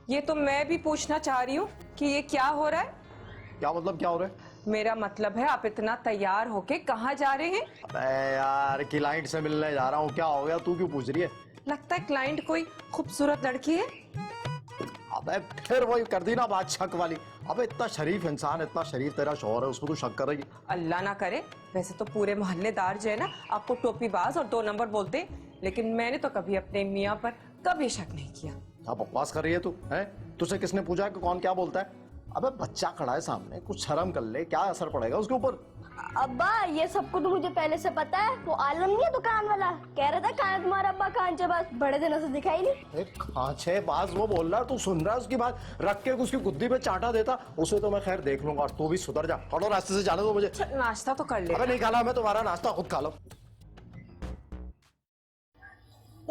Speaker 10: ये तो मैं भी पूछना चाह रही हूँ कि ये क्या हो रहा है?
Speaker 5: क्या मतलब क्या हो रहा है?
Speaker 10: मेरा मतलब है आप इतना तैयार होके कहाँ जा रहे हैं?
Speaker 5: अबे यार क्लाइंट से मिलने जा रहा हूँ। क्या हो गया? तू क्यों पूछ रही है?
Speaker 10: लगता है क्लाइंट कोई खूबसूरत लड़की है।
Speaker 5: अबे फिर वही कर दी ना बात शक वाली। अबे इतना शरीफ इंसान, इतना शरीफ तेरा शौहर है, उसको तू शक कर रही है?
Speaker 10: अल्लाह ना करे, वैसे तो पूरे मोहल्लेदार जो है ना आपको टोपीबाज और 2 नंबर बोलते हैं, लेकिन मैंने तो कभी अपने मियाँ पर कभी शक नहीं किया।
Speaker 5: क्या बकवास कर रही है तू? है तुझसे किसने पूछा कि कौन क्या बोलता है? अबे बच्चा खड़ा है सामने, कुछ शर्म कर ले, क्या असर पड़ेगा उसके ऊपर?
Speaker 6: अब्बा ये सबको तो मुझे पहले से पता है। वो आलम नहीं है दुकान वाला, कह रहा था कहाँ तुम्हारा अब्बा कांचे बाज, बड़े दिनों से दिखाई नहीं।
Speaker 5: खांचे बाज वो बोल रहा है, तू सुन रहा है उसकी बात? रख के उसकी गुद्दी पे चाटा देता, उसे तो मैं खैर देख लूंगा। तू भी सुधर जा, हटो रास्ते से जाने दो मुझे।
Speaker 10: नाश्ता तो कर ले।
Speaker 5: अबे नहीं खाना, मैं तुम्हारा नाश्ता खुद खा लो।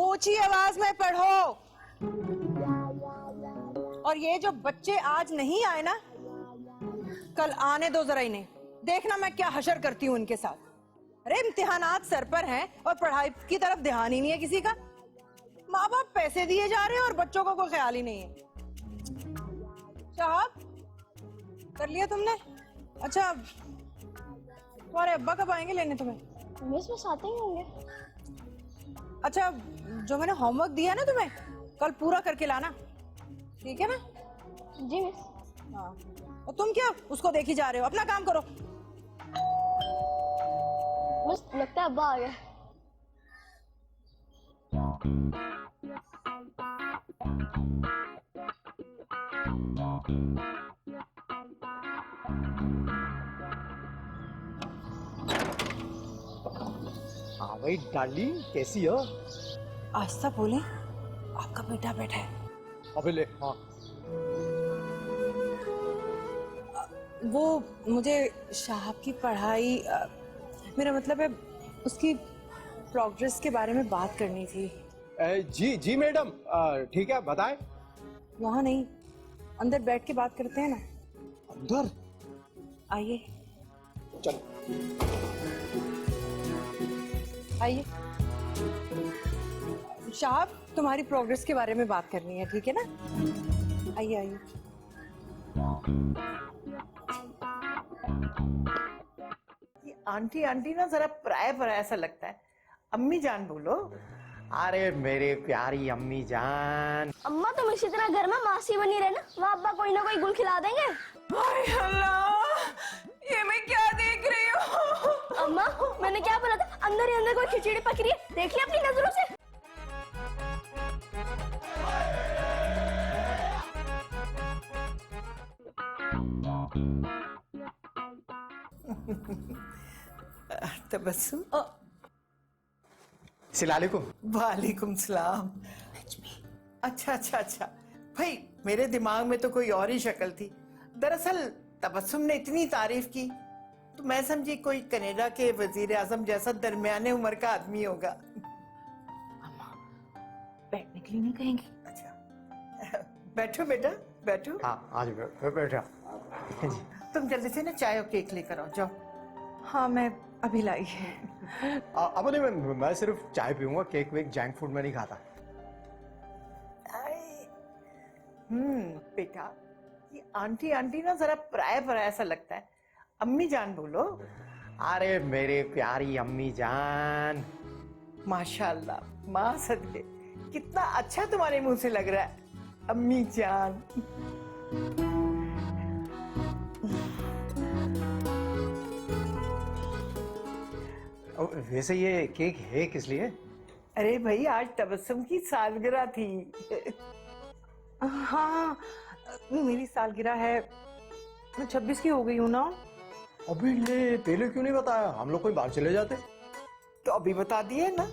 Speaker 1: ऊंची आवाज में पढ़ो। और ये जो बच्चे आज नहीं आए ना, कल आने दो जरा इन्हें। देखना मैं क्या हशर करती हूँ उनके साथ। अरे इम्तिहानात सर पर हैं और पढ़ाई की तरफ ध्यान ही नहीं है किसी का। माँ बाप पैसे दिए जा रहे हैं और बच्चों को कोई ख्याल ही नहीं है। साहब, कर लिया तुमने? अच्छा, तुम्हारे अब्बा कब आएंगे लेने तुम्हें?
Speaker 6: मिस बस आते ही होंगे।
Speaker 1: अच्छा, जो मैंने होमवर्क दिया ना तुम्हें, कल पूरा करके लाना, ठीक है ना?
Speaker 6: जी मिस।
Speaker 1: हाँ, और तुम क्या उसको देखी जा रहे हो? अपना काम करो।
Speaker 6: मिस लगता है अब्बा आ गए।
Speaker 5: हाँ भाई डार्लिंग, कैसी हो?
Speaker 1: आहिस्ता बोले, आपका बेटा बैठा है।
Speaker 5: अबे ले। हाँ
Speaker 1: वो मुझे शाहब की पढ़ाई, मेरा मतलब है उसकी प्रोग्रेस के बारे में बात करनी थी।
Speaker 5: जी जी मैडम, ठीक है बताएं।
Speaker 1: वहाँ नहीं, अंदर बैठ के बात करते हैं ना।
Speaker 5: अंदर
Speaker 1: आइए
Speaker 5: चल।
Speaker 1: आइए। शाहब, तुम्हारी प्रोग्रेस के बारे में बात करनी है, ठीक है ना? आइए आइए।
Speaker 3: ये आंटी आंटी ना जरा पराया पराया सा लगता है। अम्मी जान बोलो।
Speaker 5: अरे मेरे प्यारी अम्मी जान।
Speaker 6: अम्मा तुम इसी तरह घर में मासी बनी रहना, वहाँ अब्बा कोई ना कोई गुल खिला देंगे।
Speaker 4: हाय अल्लाह, ये मैं क्या देख रही हूँ?
Speaker 6: अम्मा मैंने क्या बोला था, अंदर ही अंदर कोई खिचड़ी पक रही है, देख लिया अपनी नजरों से।
Speaker 3: तबस्सुम।
Speaker 5: सलामुकुम।
Speaker 3: वालेकुम सलाम। अच्छा अच्छा अच्छा, भाई मेरे दिमाग में तो कोई और ही शक्ल थी। दरअसल तबस्सुम ने इतनी तारीफ की तो मैं समझी कोई कनाडा के वजीर आजम जैसा दरमियाने उम्र का आदमी होगा।
Speaker 1: बैठने के लिए नहीं कहेंगे?
Speaker 3: अच्छा, बैठो बेटा बैठो।
Speaker 5: हाँ आज बैठा।
Speaker 3: तुम जल्दी से ना चाय और केक लेकर आओ, जाओ।
Speaker 1: हाँ मैं अभी लाई है।
Speaker 5: अब नहीं, मैं सिर्फ चाय पीऊंगा, केक वेक जंक फूड में नहीं खाता।
Speaker 3: बेटा ये आंटी आंटी ना जरा पराया पराया सा लगता है। अम्मी जान बोलो।
Speaker 5: अरे मेरे प्यारी अम्मी जान।
Speaker 3: माशाल्लाह, माँ सदके, कितना अच्छा तुम्हारे मुंह से लग रहा है अम्मी जान।
Speaker 5: वैसे ये केक है किस लिए?
Speaker 3: अरे भाई आज तबस्सुम की सालगिरह थी।
Speaker 1: हाँ, मेरी सालगिरह है, मैं 26 की हो गई हूँ ना।
Speaker 5: अभी ले, पहले क्यों नहीं बताया? हम लोग कोई बाहर चले जाते।
Speaker 3: तो अभी बता दिए ना,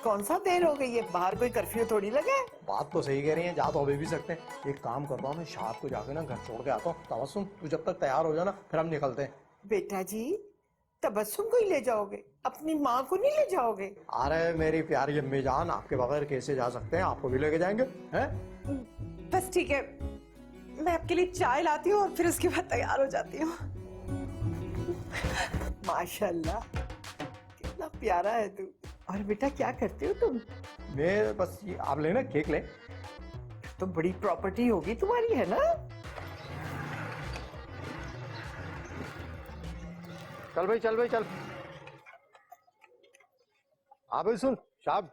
Speaker 3: कौन सा देर हो गई है, बाहर कोई कर्फ्यू थोड़ी लगा है।
Speaker 5: बात तो सही कह रही है, जा तो अभी भी सकते हैं। एक काम करता हूँ, मैं शाद को जाके ना घर छोड़ के आता हूँ। तबस्सुम तू जब तक तैयार हो जाना, फिर हम निकलते हैं।
Speaker 3: बेटा जी, तबस्सुम को ही ले जाओगे, अपनी माँ को नहीं ले जाओगे?
Speaker 5: अरे मेरी प्यारी अम्मी जान, आपके बगैर कैसे जा सकते हैं? आपको भी लेके जाएंगे हैं?
Speaker 1: बस ठीक है, मैं आपके लिए चाय लाती हूँ और फिर उसके बाद तैयार हो जाती हूँ।
Speaker 3: माशाल्लाह, कितना प्यारा है तू। और बेटा क्या करते हो तुम?
Speaker 5: मैं बस ये आप लेना, केक ले।
Speaker 3: तो बड़ी प्रॉपर्टी होगी तुम्हारी, है ना?
Speaker 5: चल भाई चल भाई चल। हाँ भाई सुन शाब,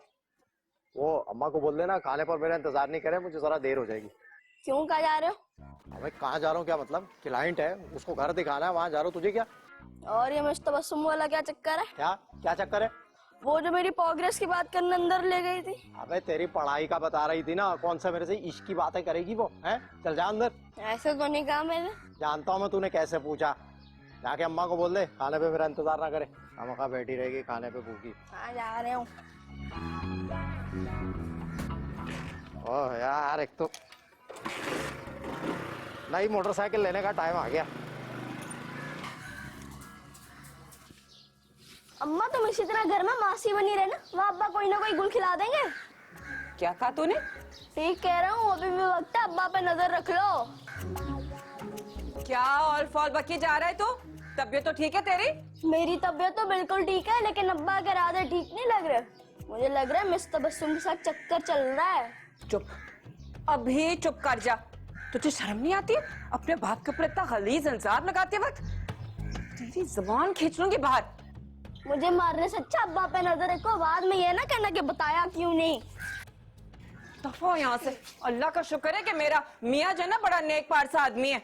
Speaker 5: वो अम्मा को बोल देना खाने पर मेरा इंतजार नहीं करे, मुझे जरा देर हो जाएगी।
Speaker 6: क्यों कहाँ जा रहे हो?
Speaker 5: अबे कहाँ जा रहा हूँ क्या मतलब? क्लाइंट है, उसको घर दिखाना है, वहाँ जा रहा हूँ। तुझे क्या?
Speaker 6: और ये मिस तबस्सुम वाला क्या चक्कर है?
Speaker 5: क्या क्या चक्कर है?
Speaker 6: वो जो मेरी प्रोग्रेस की बात करने अंदर ले गई थी।
Speaker 5: अबे तेरी पढ़ाई का बता रही थी ना, कौन सा मेरे से इश्क की बातें करेगी वो? हैं? चल जा अंदर।
Speaker 6: ऐसे तो नहीं कहा मैंने।
Speaker 5: जानता हूँ मैं तूने कैसे पूछा। जाके अम्मा को बोल दे खाने पे मेरा इंतजार ना करे, हम कहा बैठी रहेगी खाने पे भूखी।
Speaker 6: हाँ जा रहे हूँ।
Speaker 5: ओह यार, एक तो नई मोटरसाइकिल लेने का टाइम आ गया।
Speaker 6: अम्मा तुम इसी तरह घर में मासी बनी रहना, वहाँ अब्बा कोई ना कोई गुल खिला देंगे।
Speaker 4: क्या कहा तूने?
Speaker 6: ठीक कह रहा हूँ, अभी भी वक्त है, अब्बा पे नजर रख लो।
Speaker 4: क्या ऑल फॉल बकी जा रहा है तू?
Speaker 10: तबीयत तो ठीक है तेरी?
Speaker 11: मेरी तबीयत तो बिल्कुल ठीक है, लेकिन अब्बा के इरादे ठीक नहीं लग रहे। मुझे लग रहा है मिस तबस्सुम के साथ चक्कर चल रहा है।
Speaker 10: चुप, अभी चुप कर जा। तुझे शर्म नहीं आती है अपने बाप के ऊपर इतना गलीज इल्जाम लगाते वक्त? तेरी जुबान खींच लूंगी बाहर।
Speaker 11: मुझे मारने से अच्छा अब्बा पे नजर रखो, बाद में ये ना कहना कि बताया क्यों नहीं।
Speaker 10: दफा यहाँ से। अल्लाह का शुक्र है कि मेरा मियाँ जो है ना बड़ा नेक पारसा आदमी है।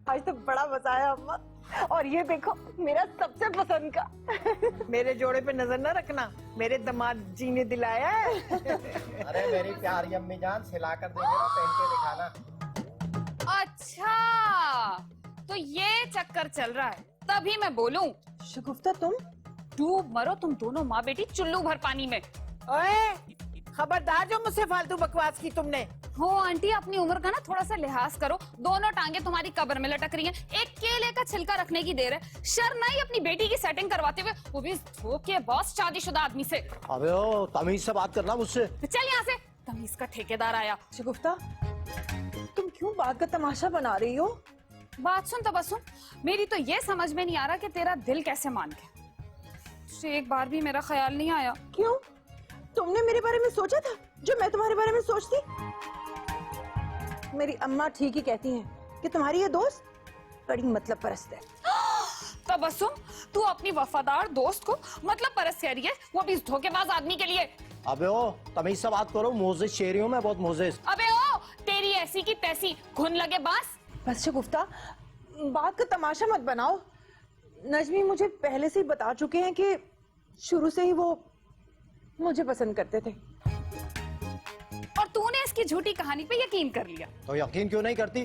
Speaker 3: आज तो बड़ा मजा आया अम्मा। और ये देखो मेरा सबसे पसंद का। मेरे जोड़े पे नजर ना रखना, मेरे दामाद जी ने दिलाया है।
Speaker 5: अरे मेरी प्यारी अम्मी जान, सिलाकर देंगे ना, पहन के दिखाना।
Speaker 2: अच्छा, तो ये चक्कर चल रहा है, तभी मैं बोलूं।
Speaker 3: शगुफ्ता तुम?
Speaker 2: डूब मरो तुम दोनों माँ बेटी चुल्लू भर पानी में।
Speaker 3: ओए, खबरदार जो मुझसे फालतू बकवास की तुमने।
Speaker 2: हो आंटी, अपनी उम्र का ना थोड़ा सा लिहाज करो। दोनों टांगे तुम्हारी कब्र में लटक रही हैं। एक केले का छिलका रखने की देर है। शर्म आई अपनी बेटी की सेटिंग करवाते हुए, वो भी धोखेबाज शादीशुदा आदमी से।
Speaker 5: अबे ओ, तमीज से बात करना मुझसे।
Speaker 2: चल यहाँ से, तमीज का ठेकेदार आया।
Speaker 3: शगुफ्ता, तुम क्यों बात का तमाशा बना रही हो?
Speaker 2: बात सुन तबस्सुम, मेरी तो ये समझ में नहीं आ रहा कि तेरा दिल कैसे मान गया। तुझे एक बार भी मेरा ख्याल नहीं आया।
Speaker 3: क्यों? तुमने मेरे बारे में सोचा था जो मैं तुम्हारे बारे में सोचती? मेरी अम्मा ठीक ही कहती हैं कि तुम्हारी ये दोस्त बड़ी मतलब परस्त है।
Speaker 2: तबस्सुम, तू अपनी वफादार दोस्त को मतलब परस्त कह रही है, वो भी इस धोखेबाज आदमी के लिए।
Speaker 5: अबे ओ, तमीज से बात करो। मोजेस शेरी हूँ मैं, बहुत मोजेस।
Speaker 2: अबे ओ, तेरी ऐसी की तैसी, घुन लगे बांस।
Speaker 3: बस शगुफ्ता, बात का तमाशा मत बनाओ। नजमी मुझे पहले से ही बता चुके हैं कि शुरू से ही वो मुझे पसंद करते थे।
Speaker 2: और तूने इसकी झूठी कहानी पे यकीन कर लिया।
Speaker 5: तो यकीन क्यों नहीं करती?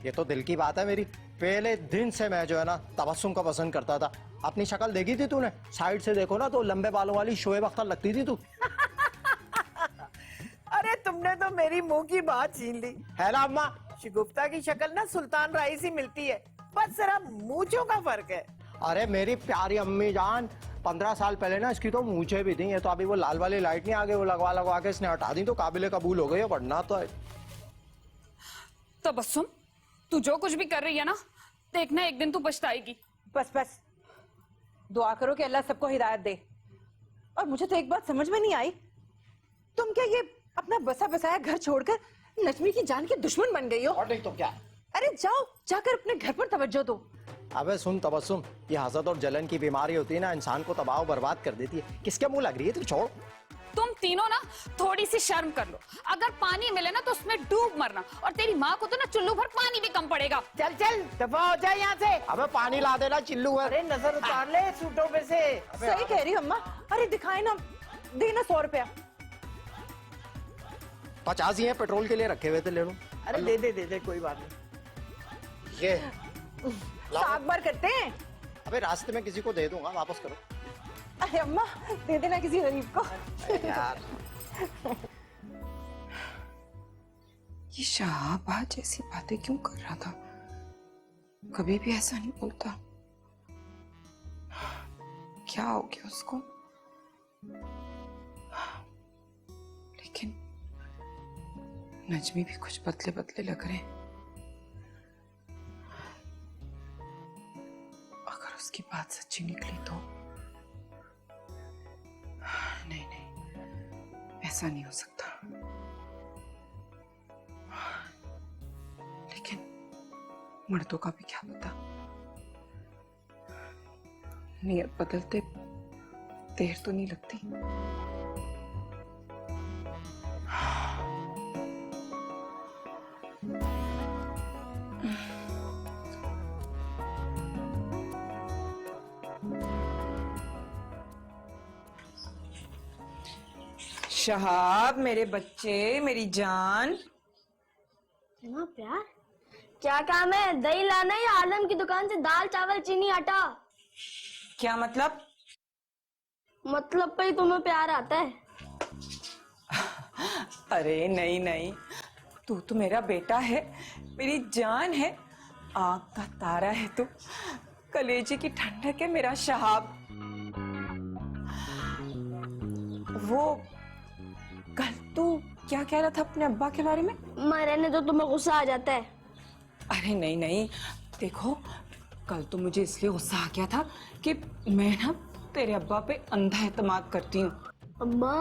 Speaker 5: ये तो दिल की बात है मेरी। पहले दिन से मैं जो है ना तबस्सुम को पसंद करता था। अपनी शक्ल देखी थी तूने? साइड से देखो ना तो लंबे बालों वाली शोएब अख्तर लगती थी तू।
Speaker 3: अरे तुमने तो मेरी मुंह की बात छीन ली
Speaker 5: है ना अम्मा?
Speaker 3: शगुफ्ता की शक्ल ना सुल्तान राय से मिलती है, बस जरा मूंछों का फर्क है।
Speaker 5: अरे मेरी प्यारी अम्मी जान, 15 साल पहले ना इसकी तो मूंछें भी थी। ये तो अभी वो लाल वाली लाइट नहीं आगे वो लगवा के इसने हटा दी तो काबिले कबूल हो गई है, वरना तो।
Speaker 2: तबस्सुम, तू जो कुछ भी कर रही है ना, देखना एक दिन तू पछताएगी।
Speaker 3: बस बस, दुआ करो कि अल्लाह सबको हिदायत दे। और मुझे तो एक बात समझ में नहीं आई, तुम क्या ये अपना बसा बसाया घर छोड़कर नजमी की जान की दुश्मन बन गई हो?
Speaker 5: और नहीं तो क्या।
Speaker 3: अरे जाओ, जाकर अपने घर पर तवज्जो दो।
Speaker 5: अबे सुन तबस्सुम, ये हसद और जलन की बीमारी होती है ना, इंसान को तबाह बर्बाद कर देती है। किसके मुंह लग रही है? तू छोड़।
Speaker 2: तुम तीनों ना थोड़ी सी शर्म कर लो। अगर पानी मिले ना तो उसमें डूब मरना, और तेरी माँ को तो ना चुल्लू भर पानी भी कम पड़ेगा।
Speaker 3: चल चल, दफा हो जाए यहाँ से।
Speaker 5: अबे पानी ला देना चिल्लू है।
Speaker 3: अरे नजर उतार ले सूटों पे से। सही कह रही अम्मा। अरे दिखाए ना, देना 100 रुपया।
Speaker 5: 50 ही है, पेट्रोल के लिए रखे हुए थे, ले लो।
Speaker 3: अरे दे दे कोई बात नहीं।
Speaker 5: ये
Speaker 3: सात बार करते हैं।
Speaker 5: अबे रास्ते में किसी को दे दूंगा, वापस करो।
Speaker 3: अरे अम्मा, दे देना किसी गरीब को।
Speaker 5: यार
Speaker 4: ये शाहबाज जैसी बातें क्यों कर रहा था? कभी भी ऐसा नहीं बोलता। क्या हो गया उसको? लेकिन नजमी भी कुछ बदले बदले लग रहे हैं। अगर उसकी बात सच्ची निकली तो नहीं नहीं, ऐसा नहीं हो सकता। लेकिन मर्दों का भी क्या पता, नियत बदलते देर तो नहीं लगती। शहाब, मेरे बच्चे, मेरी जान।
Speaker 11: माँ प्यार, क्या काम है? दही लाना या आलम की दुकान से दाल चावल चीनी आटा?
Speaker 10: क्या मतलब?
Speaker 11: मतलब पे ही तुम्हें प्यार आता है?
Speaker 10: अरे नहीं नहीं, तू तो मेरा बेटा है, मेरी जान है, आँख का तारा है तू। कलेजे की ठंडक है मेरा शहाब। वो कल तू क्या कह रहा था अपने अब्बा के बारे में?
Speaker 11: मरने तो तुम्हें गुस्सा आ जाता है।
Speaker 10: अरे नहीं नहीं, देखो कल तो मुझे इसलिए गुस्सा आ गया था कि मैं ना तेरे अब्बा पे अंधा एतमाद करती हूँ।
Speaker 11: अम्मा,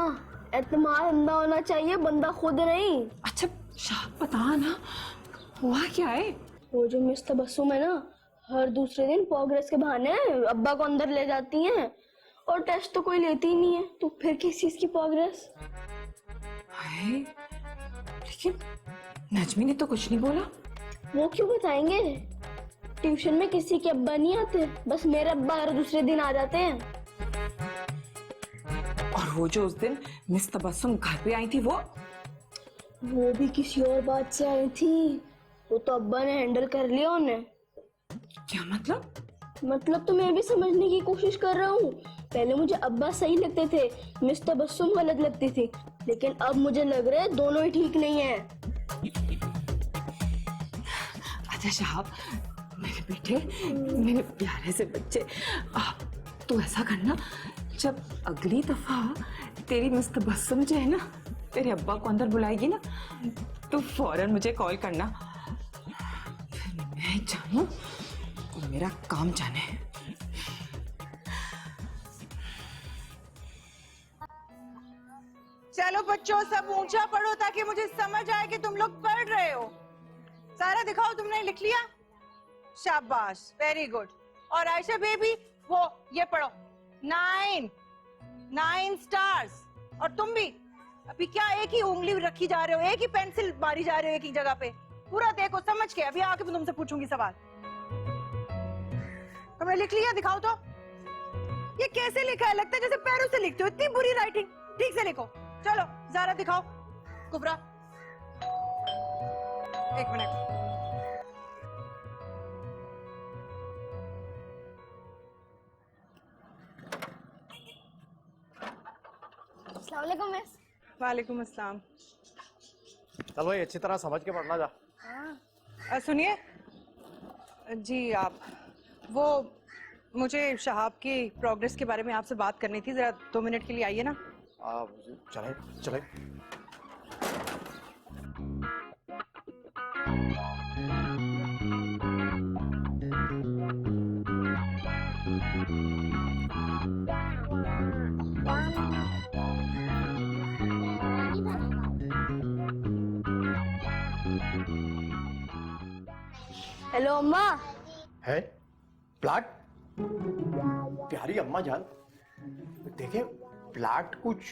Speaker 11: एतमाद अंधा होना चाहिए, बंदा खुद नहीं।
Speaker 10: अच्छा शाह बता ना, हुआ क्या है?
Speaker 11: वो जो मिस तबस्सुम है ना, हर दूसरे दिन प्रोग्रेस के बहाने अब्बा को अंदर ले जाती हैं, और टेस्ट तो कोई लेती ही नहीं है, तो फिर किस चीज की प्रोग्रेस?
Speaker 10: हाय, लेकिन नजमी ने तो कुछ नहीं बोला।
Speaker 11: वो क्यों बताएंगे? ट्यूशन में किसी के अब्बा नहीं आते, बस मेरे अब्बा हर दूसरे दिन आ जाते हैं।
Speaker 10: और वो जो उस दिन मिस तबस्सुम घर पे आई थी,
Speaker 11: वो भी किसी और बात से आई थी, वो तो अब्बा ने हैंडल कर लिया उन्हें।
Speaker 10: क्या मतलब?
Speaker 11: मतलब तो मैं भी समझने की कोशिश कर रहा हूँ। पहले मुझे अब्बा सही लगते थे, मिस तबस्सुम गलत लगती थी, लेकिन अब मुझे लग रहा है दोनों ही ठीक नहीं है।
Speaker 10: अच्छा शहाब, मेरे बेटे, मेरे प्यारे से बच्चे, तू ऐसा करना, जब अगली दफा तेरी मिस तबस्सुम जो है ना तेरे अब्बा को अंदर बुलाएगी ना, तो फौरन मुझे कॉल करना, फिर मैं जानूं और मेरा काम जाने।
Speaker 1: चलो बच्चों, सब ऊंचा पढ़ो ताकि मुझे समझ आए कि तुम लोग पढ़ रहे हो। सारा दिखाओ, तुमने लिख लिया? शाबाश, वेरी गुड। और आयशा बेबी, वो ये पढ़ो, 9 स्टार्स। और तुम भी अभी क्या एक ही उंगली रखी जा रहे हो, एक ही पेंसिल मारी जा रहे हो एक ही जगह पे? पूरा देखो, समझ के। अभी आके मैं तुमसे पूछूंगी सवाल। तुमने लिख लिया? दिखाओ तो। ये कैसे लिखा है? लगता है जैसे पैरों से लिखते हो, इतनी बुरी राइटिंग। ठीक से लिखो। चलो ज़ारा दिखाओ। कुबरा, एक मिनट।
Speaker 11: अस्सलाम वालेकुम मिस।
Speaker 1: वालेकुम अस्सलाम।
Speaker 5: चल भाई, अच्छी तरह समझ के पढ़ना जा।
Speaker 1: सुनिए जी, आप वो मुझे शहाब की प्रोग्रेस के बारे में आपसे बात करनी थी, जरा 2 मिनट के लिए आइए ना।
Speaker 5: चले चले।
Speaker 11: हेलो अम्मा।
Speaker 5: है प्लाट? प्यारी अम्मा जान, देखे प्लाट कुछ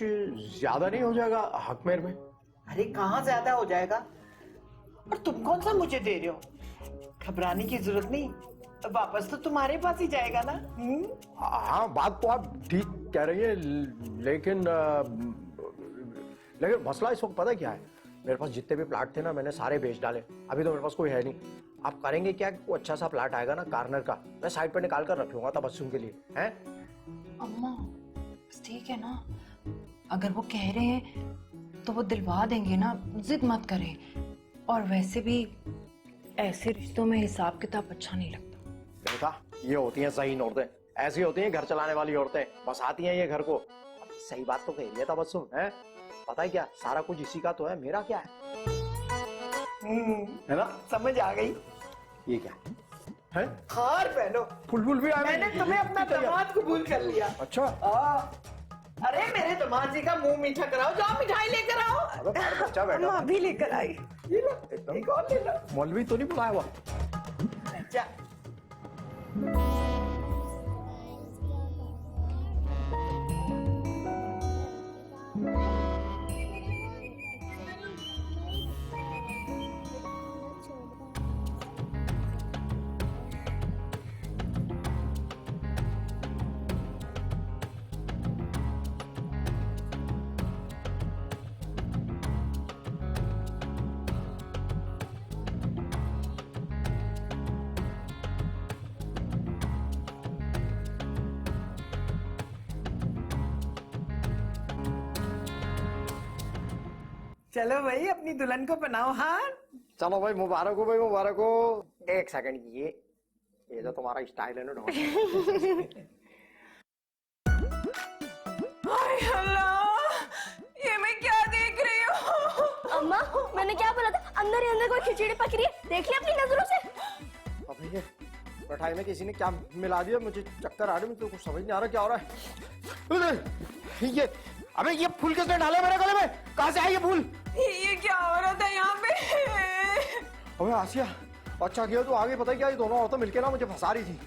Speaker 5: ज्यादा नहीं हो जाएगा हक मेर में?
Speaker 3: अरे कहाँ ज्यादा हो जाएगा, और तुम कौन सा मुझे दे रहे हो? घबराने की जरूरत नहीं, वापस तो तुम्हारे पास ही जाएगा ना।
Speaker 5: हाँ, बात तो आप ठीक कह रही है, लेकिन मसला इस वक्त पता क्या है, मेरे पास जितने भी प्लाट थे ना मैंने सारे बेच डाले। अभी तो मेरे पास कोई है नहीं। आप करेंगे क्या? वो अच्छा सा प्लाट आएगा ना कार्नर का, मैं साइड पे निकाल कर रखूंगा तबस्सुम के लिए। हैं
Speaker 4: अम्मा ठीक है ना, अगर वो कह रहे हैं तो वो दिलवा देंगे ना, जिद मत करें। और वैसे भी ऐसे रिश्तों में हिसाब किताब अच्छा नहीं लगता।
Speaker 5: बेटा, ये होती हैं सही औरतें, ऐसी होती हैं घर चलाने वाली औरतें, बस आती हैं ये घर को। सही बात तो कह रही है तबस्सुम, है पता है क्या, सारा कुछ इसी का तो है, मेरा क्या है ना?
Speaker 3: समझ आ गई।
Speaker 5: ये क्या है?
Speaker 3: हार पहनो।
Speaker 5: फुलफुल भी आ गई।
Speaker 3: मैंने तुम्हें अपना दामाद कबूल कर लिया।
Speaker 5: अच्छा।
Speaker 3: अरे मेरे दामाद जी का मुंह मीठा कराओ, जाओ मिठाई लेकर आओ।
Speaker 5: अबे बाहर बच्चा बैठा है।
Speaker 3: अभी लेकर आई। ये लो, एक और ले लो।
Speaker 5: मौलवी तो नहीं बुलाया हुआ?
Speaker 3: अच्छा। चलो भाई, अपनी दुल्हन को बनाओ हार।
Speaker 5: चलो भाई, मुबारक हो भाई, मुबारक हो। एक सेकंड, ये जो तुम्हारा स्टाइल है ना
Speaker 4: हाय अल्लाह, ये मैं क्या देख रही हूँ?
Speaker 11: अम्मा मैंने क्या बोला था, अंदर ही अंदर कोई खिचड़ी पक रही है, देख लिया अपनी नजरों से।
Speaker 5: अबे ये मिठाई में किसी ने क्या मिला दिया, मुझे चक्कर आ रहे, मुझे तो कुछ समझ नहीं आ रहा क्या हो रहा है। ये अबे ये फूल किसने डाले मेरे गले में, कहाँ से आया ये फूल?
Speaker 4: ये क्या हो रहा था यहाँ पे?
Speaker 5: अबे आसिया, अच्छा किया तू आगे, पता है क्या, ये दोनों औरतें मिलके ना मुझे फंसा रही थी।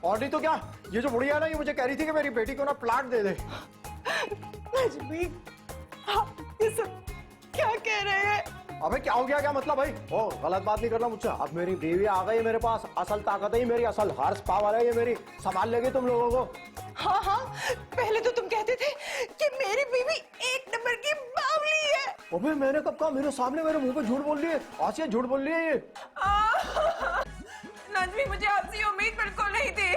Speaker 5: और नहीं तो क्या, ये जो बुढ़िया है ना, ये मुझे कह रही थी कि मेरी बेटी को ना प्लाट दे दे।
Speaker 3: नजमी, आप ये सब क्या कह रहे हैं?
Speaker 5: अबे क्या हो गया, क्या मतलब भाई? ओ गलत बात नहीं करना मुझसे। अब मेरी बीवी आ गई मेरे पास, असल ताकत है मेरी, असल हॉर्स पावर है ये मेरी, संभाल लेगी तुम लोगों को।
Speaker 3: हाँ हाँ, पहले तो तुम कहते थे कि मेरी बीवी एक नंबर की बावली है।
Speaker 5: अबे मैंने कब कहा, मेरे सामने मेरे मुंह पे झूठ बोल रही है, आसिया झूठ बोल रही है ये।
Speaker 4: नजमी, मुझे आपसे ये उम्मीद बिल्कुल नहीं थी।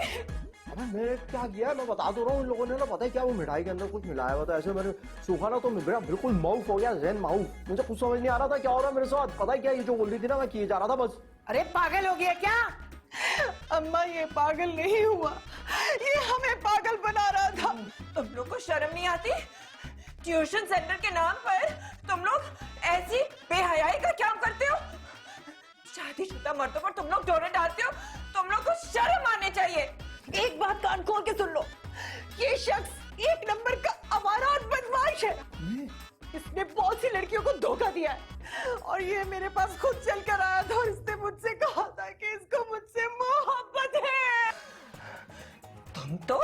Speaker 5: अबे मैंने क्या किया, मैं बता तो रहा हूँ, उन लोगों ने ना पता है क्या, वो मिठाई के अंदर कुछ मिलाया हुआ था, ऐसे मैंने सूखा ना तो मेरा बिल्कुल माउफ हो गया, जैन माउफ। मुझे कुछ समझ नहीं आ रहा था क्या हो रहा है मेरे साथ। पता है क्या, ये जो बोल रही थी ना, मैं किए जा रहा था बस।
Speaker 3: अरे पागल हो गया क्या? अम्मा ये पागल नहीं हुआ, ये हमें पागल बना रहा था।
Speaker 4: तुम लोग को शर्म नहीं आती? ट्यूशन सेंटर के नाम पर तुम लोग ऐसी बेहयाई का काम करते हो? शादीशुदा मर्दों पर तुम लोग डोरे डालते हो, तुम लोग को शर्म आनी चाहिए।
Speaker 3: एक बात कान खोल के सुन लो, ये शख्स एक नंबर का आवारा और बदमाश है। इसने बहुत सी लड़कियों को धोखा दिया है और ये मेरे पास खुद चल कर आया था और इसने मुझसे कहा था कि इसको मुझसे मोहब्बत है।
Speaker 4: तुम तो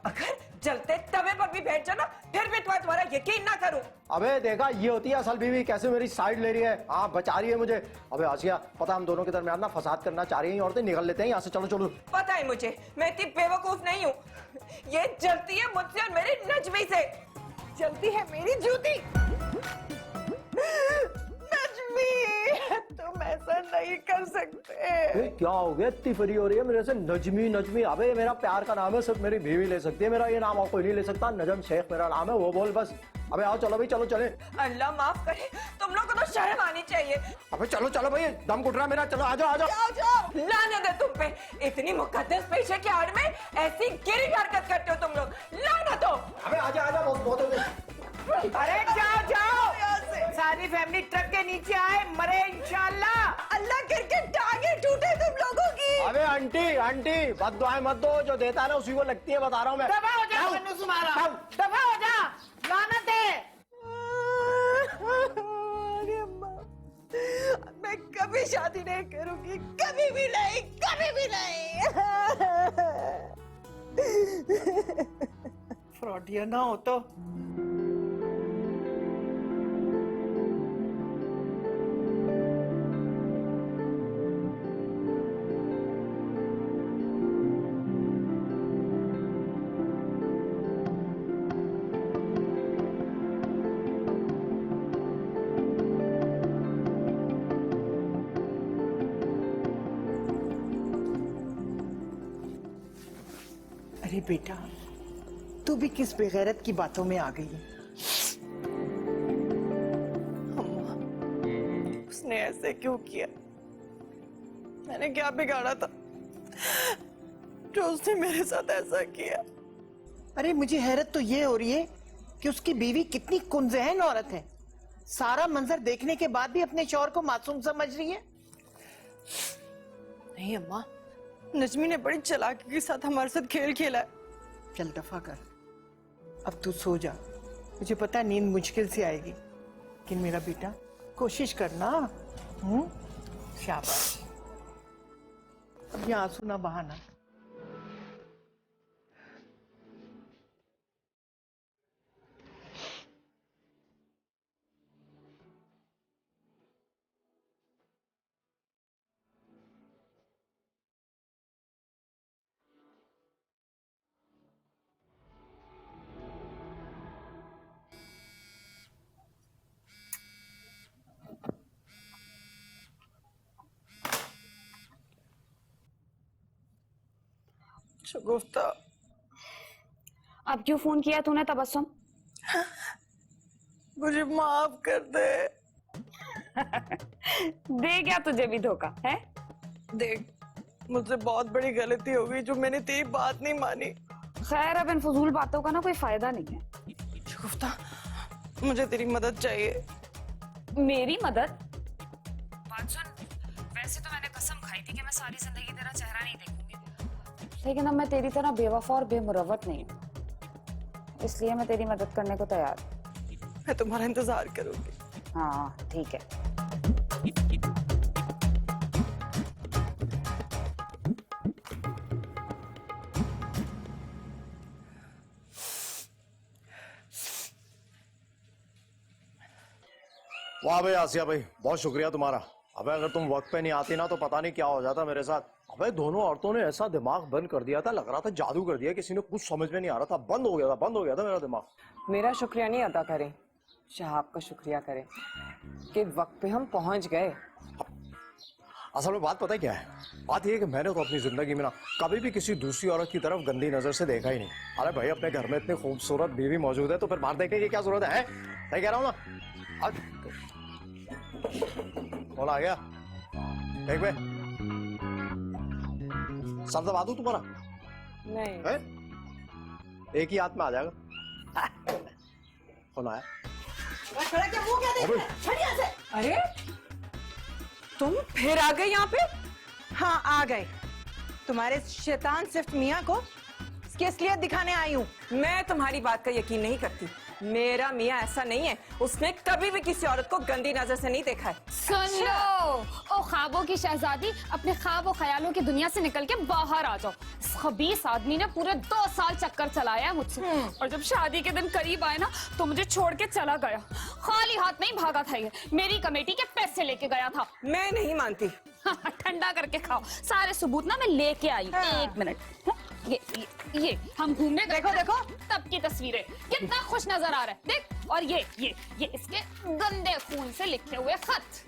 Speaker 4: अगर जलते तवे पर भी बैठ जाओ ना, फिर भी तुम्हारा यकीन ना करूं।
Speaker 5: अबे देखा, ये होती है असल बीवी, कैसे मेरी साइड ले रही है, हाँ बचा रही है मुझे। अबे आसिया, पता हम दोनों के दरमियान ना फसाद करना चाह रही हैं औरतें, निकल लेते हैं यहाँ से, चलो चलो।
Speaker 4: पता है मुझे, मैं इतनी बेवकूफ नहीं हूँ। ये जलती है मुझसे और मेरी नजमी से।
Speaker 3: जलती है मेरी जूती। नजमी, तुम ऐसा नहीं कर सकते।
Speaker 5: क्या हो गया, इतनी फरी हो रही है मेरे से, नजमी नजमी? अबे ये मेरा प्यार का नाम है, सिर्फ मेरी बीवी ले सकती है मेरा ये नाम, और कोई नहीं ले सकता। नजम शेख मेरा नाम है, वो बोल बस। अबे आओ चलो भाई, चलो चले।
Speaker 4: अल्लाह माफ करे, तुम लोग को तो शर्म आनी चाहिए।
Speaker 5: अबे चलो चलो भाई, दम घुट रहा है मेरा, चलो आ जाओ आ जाओ।
Speaker 4: लानत है तुम पे, इतनी मुकद्दस पेशे की आड़ में ऐसी गिरी हरकत करते हो तुम लोग, लानत हो।
Speaker 5: अबे आजा आजा, बहुत हो गई।
Speaker 3: अरे जाओ जाओ, सारी फैमिली ट्रक के नीचे आए, मरे इंशाल्लाह। अल्लाह करके टांगे टूटे तुम लोगों की।
Speaker 5: अबे आंटी आंटी, बद्दुआएं मत दो, जो देता है ना उसी को लगती है, बता रहा हूँ मैं।
Speaker 3: दफा हो जा मन्नू सुमारा, दफा हो जा, लानत है। अरे अम्मा, मैं कभी शादी नहीं करूंगी, कभी भी नहीं, कभी भी नहीं। फ्रॉडिया ना हो तो। अरे बेटा, तू भी किस बेगैरत की बातों में आ गई है? अम्मा, उसने ऐसे क्यों किया? मैंने क्या बिगाड़ा था जो उसने मेरे साथ ऐसा किया? अरे मुझे हैरत तो ये हो रही है कि उसकी बीवी कितनी कुंजहन औरत है, सारा मंजर देखने के बाद भी अपने शौहर को मासूम समझ रही है। नहीं अम्मा, नजमी ने बड़ी चालाकी के साथ हमारे साथ खेल खेला है। चल दफा कर, अब तू सो जा, मुझे पता है नींद मुश्किल से आएगी, लेकिन मेरा बेटा कोशिश करना। शाबाश, अब ये आंसू ना बहाना। शगुफ्ता,
Speaker 2: अब क्यों फोन किया तूने तबस्सुम?
Speaker 3: मुझे माफ कर दे।
Speaker 2: दे क्या तुझे भी धोखा है?
Speaker 3: देख,
Speaker 4: मुझसे बहुत बड़ी गलती हो गई जो मैंने तेरी बात नहीं मानी।
Speaker 2: खैर अब इन फजूल बातों का ना कोई फायदा नहीं है।
Speaker 4: शगुफ्ता, मुझे तेरी मदद चाहिए।
Speaker 2: मेरी मदद? बात सुन, वैसे तो मैंने कसम खाई थी कि मैं सारी जिंदगी तेरा चेहरा नहीं देखूंगी, लेकिन अब मैं तेरी तरह बेवफा और बेमुरवत नहीं हूँ, इसलिए मैं तेरी मदद करने को तैयार हूँ।
Speaker 4: मैं तुम्हारा इंतजार करूंगी।
Speaker 2: हाँ ठीक है।
Speaker 5: वाह भाई आसिया भाई, बहुत शुक्रिया तुम्हारा। अबे अगर तुम वक्त पे नहीं आती ना तो पता नहीं क्या हो जाता मेरे साथ। अबे दोनों औरतों ने ऐसा दिमाग बंद कर दिया था, लग रहा था जादू कर दिया, किसी ने कुछ समझ में नहीं आ रहा था, बंद हो गया था मेरा दिमाग।
Speaker 4: मेरा शुक्रिया नहीं अदा करें, शहाब का शुक्रिया करें कि वक्त पे हम पहुंच गए।
Speaker 5: असल में बात पता है क्या है? बात ये है कि मैंने तो अपनी जिंदगी में ना कभी भी किसी दूसरी औरत की तरफ गंदी नजर से देखा ही नहीं। अरे भाई अपने घर में इतनी खूबसूरत बीवी मौजूद है तो फिर बाहर देखने की क्या जरूरत है? सही कह रहा हूँ ना? कौन आ गया? देख बे, सर दबा दूं तुम्हारा?
Speaker 4: नहीं
Speaker 5: है? एक ही हाथ में आ जाएगा। कौन आया?
Speaker 1: खड़ा क्या मुंह क्या देख रहे हैं? छड़ यहाँ से।
Speaker 4: अरे तुम फिर आ गए यहाँ पे?
Speaker 1: हाँ आ गए। तुम्हारे शैतान सिर्फ मियाँ को किस लिए दिखाने आई हूँ।
Speaker 4: मैं तुम्हारी बात का यकीन नहीं करती। मेरा मियाँ ऐसा नहीं है, उसने कभी भी किसी औरत को गंदी नजर से नहीं देखा है।
Speaker 2: सुन लो, ओ ख्वाबों की शहजादी, अपने ख्वाब और ख्यालों की दुनिया से निकल के बाहर आ जाओ। इस खबीस आदमी ने पूरे 2 साल चक्कर चलाया है मुझसे, और जब शादी के दिन करीब आए ना तो मुझे छोड़ के चला गया। खाली हाथ नहीं भागा था ये, मेरी कमेटी के पैसे लेके गया था।
Speaker 4: मैं नहीं मानती।
Speaker 2: ठंडा करके खाओ, सारे सबूत ना मैं लेके आई हूँ। एक मिनट, ये हम घूमने गए, देखो तब की तस्वीरें, कितना खुश नजर आ रहा है देख। और ये इसके गंदे खून से लिखे हुए खत।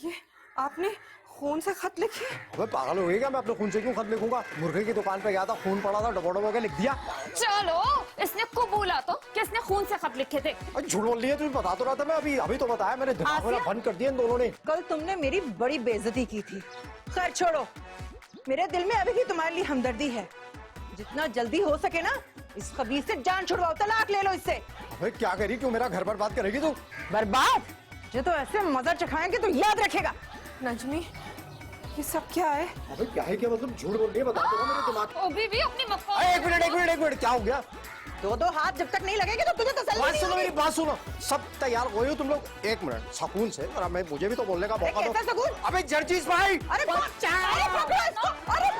Speaker 4: ये आपने खून से खत लिखे?
Speaker 5: अबे पागल हो गई क्या? मैं अपने खून से क्यों खत लिखूंगा? मुर्गे की दुकान पे गया था, खून पड़ा था, डबो के लिख दिया।
Speaker 2: चलो, इसने कबूला तो कि इसने खून से खत लिखे थे।
Speaker 5: झूठ बोल रही है, तुम्हें बता तो रहा था मैं, अभी तो बताया मैंने। दिमाग वाला बंद कर दिया इन दोनों ने।
Speaker 1: कल तुमने मेरी बड़ी बेइज्जती की थी। खैर छोड़ो, मेरे दिल में अभी भी तुम्हारे लिए हमदर्दी है। जितना जल्दी हो सके ना इस खबीस से जान छुड़वाओ, तलाक ले लो इससे।
Speaker 5: अबे क्या करी? क्यों मेरा घर बर्बाद करेगी तू?
Speaker 1: बर्बाद? जो तो ऐसे मजा चखाएंगे तो याद रखेगा।
Speaker 4: नजमी, ये सब क्या है?
Speaker 5: अबे क्या है? क्या मतलब? झूठ बोल रही है, बता तो रहा मेरे दिमाग।
Speaker 2: अभी भी अपनी मक्का।
Speaker 5: एक मिनट, क्या हो गया?
Speaker 1: 2 हाथ जब तक नहीं लगेंगे तो तुझे तसल्ली
Speaker 5: बात
Speaker 1: नहीं
Speaker 5: सुनो,
Speaker 1: होगी।
Speaker 5: मेरी बात सुनो। सब तैयार हो तुम लोग? एक मिनट, सुकून से, मुझे भी तो बोलने का मौका दो।
Speaker 1: कैसा सुकून?
Speaker 5: अबे जर्जीस भाई,
Speaker 1: अरे पकड़ो इसको। अरे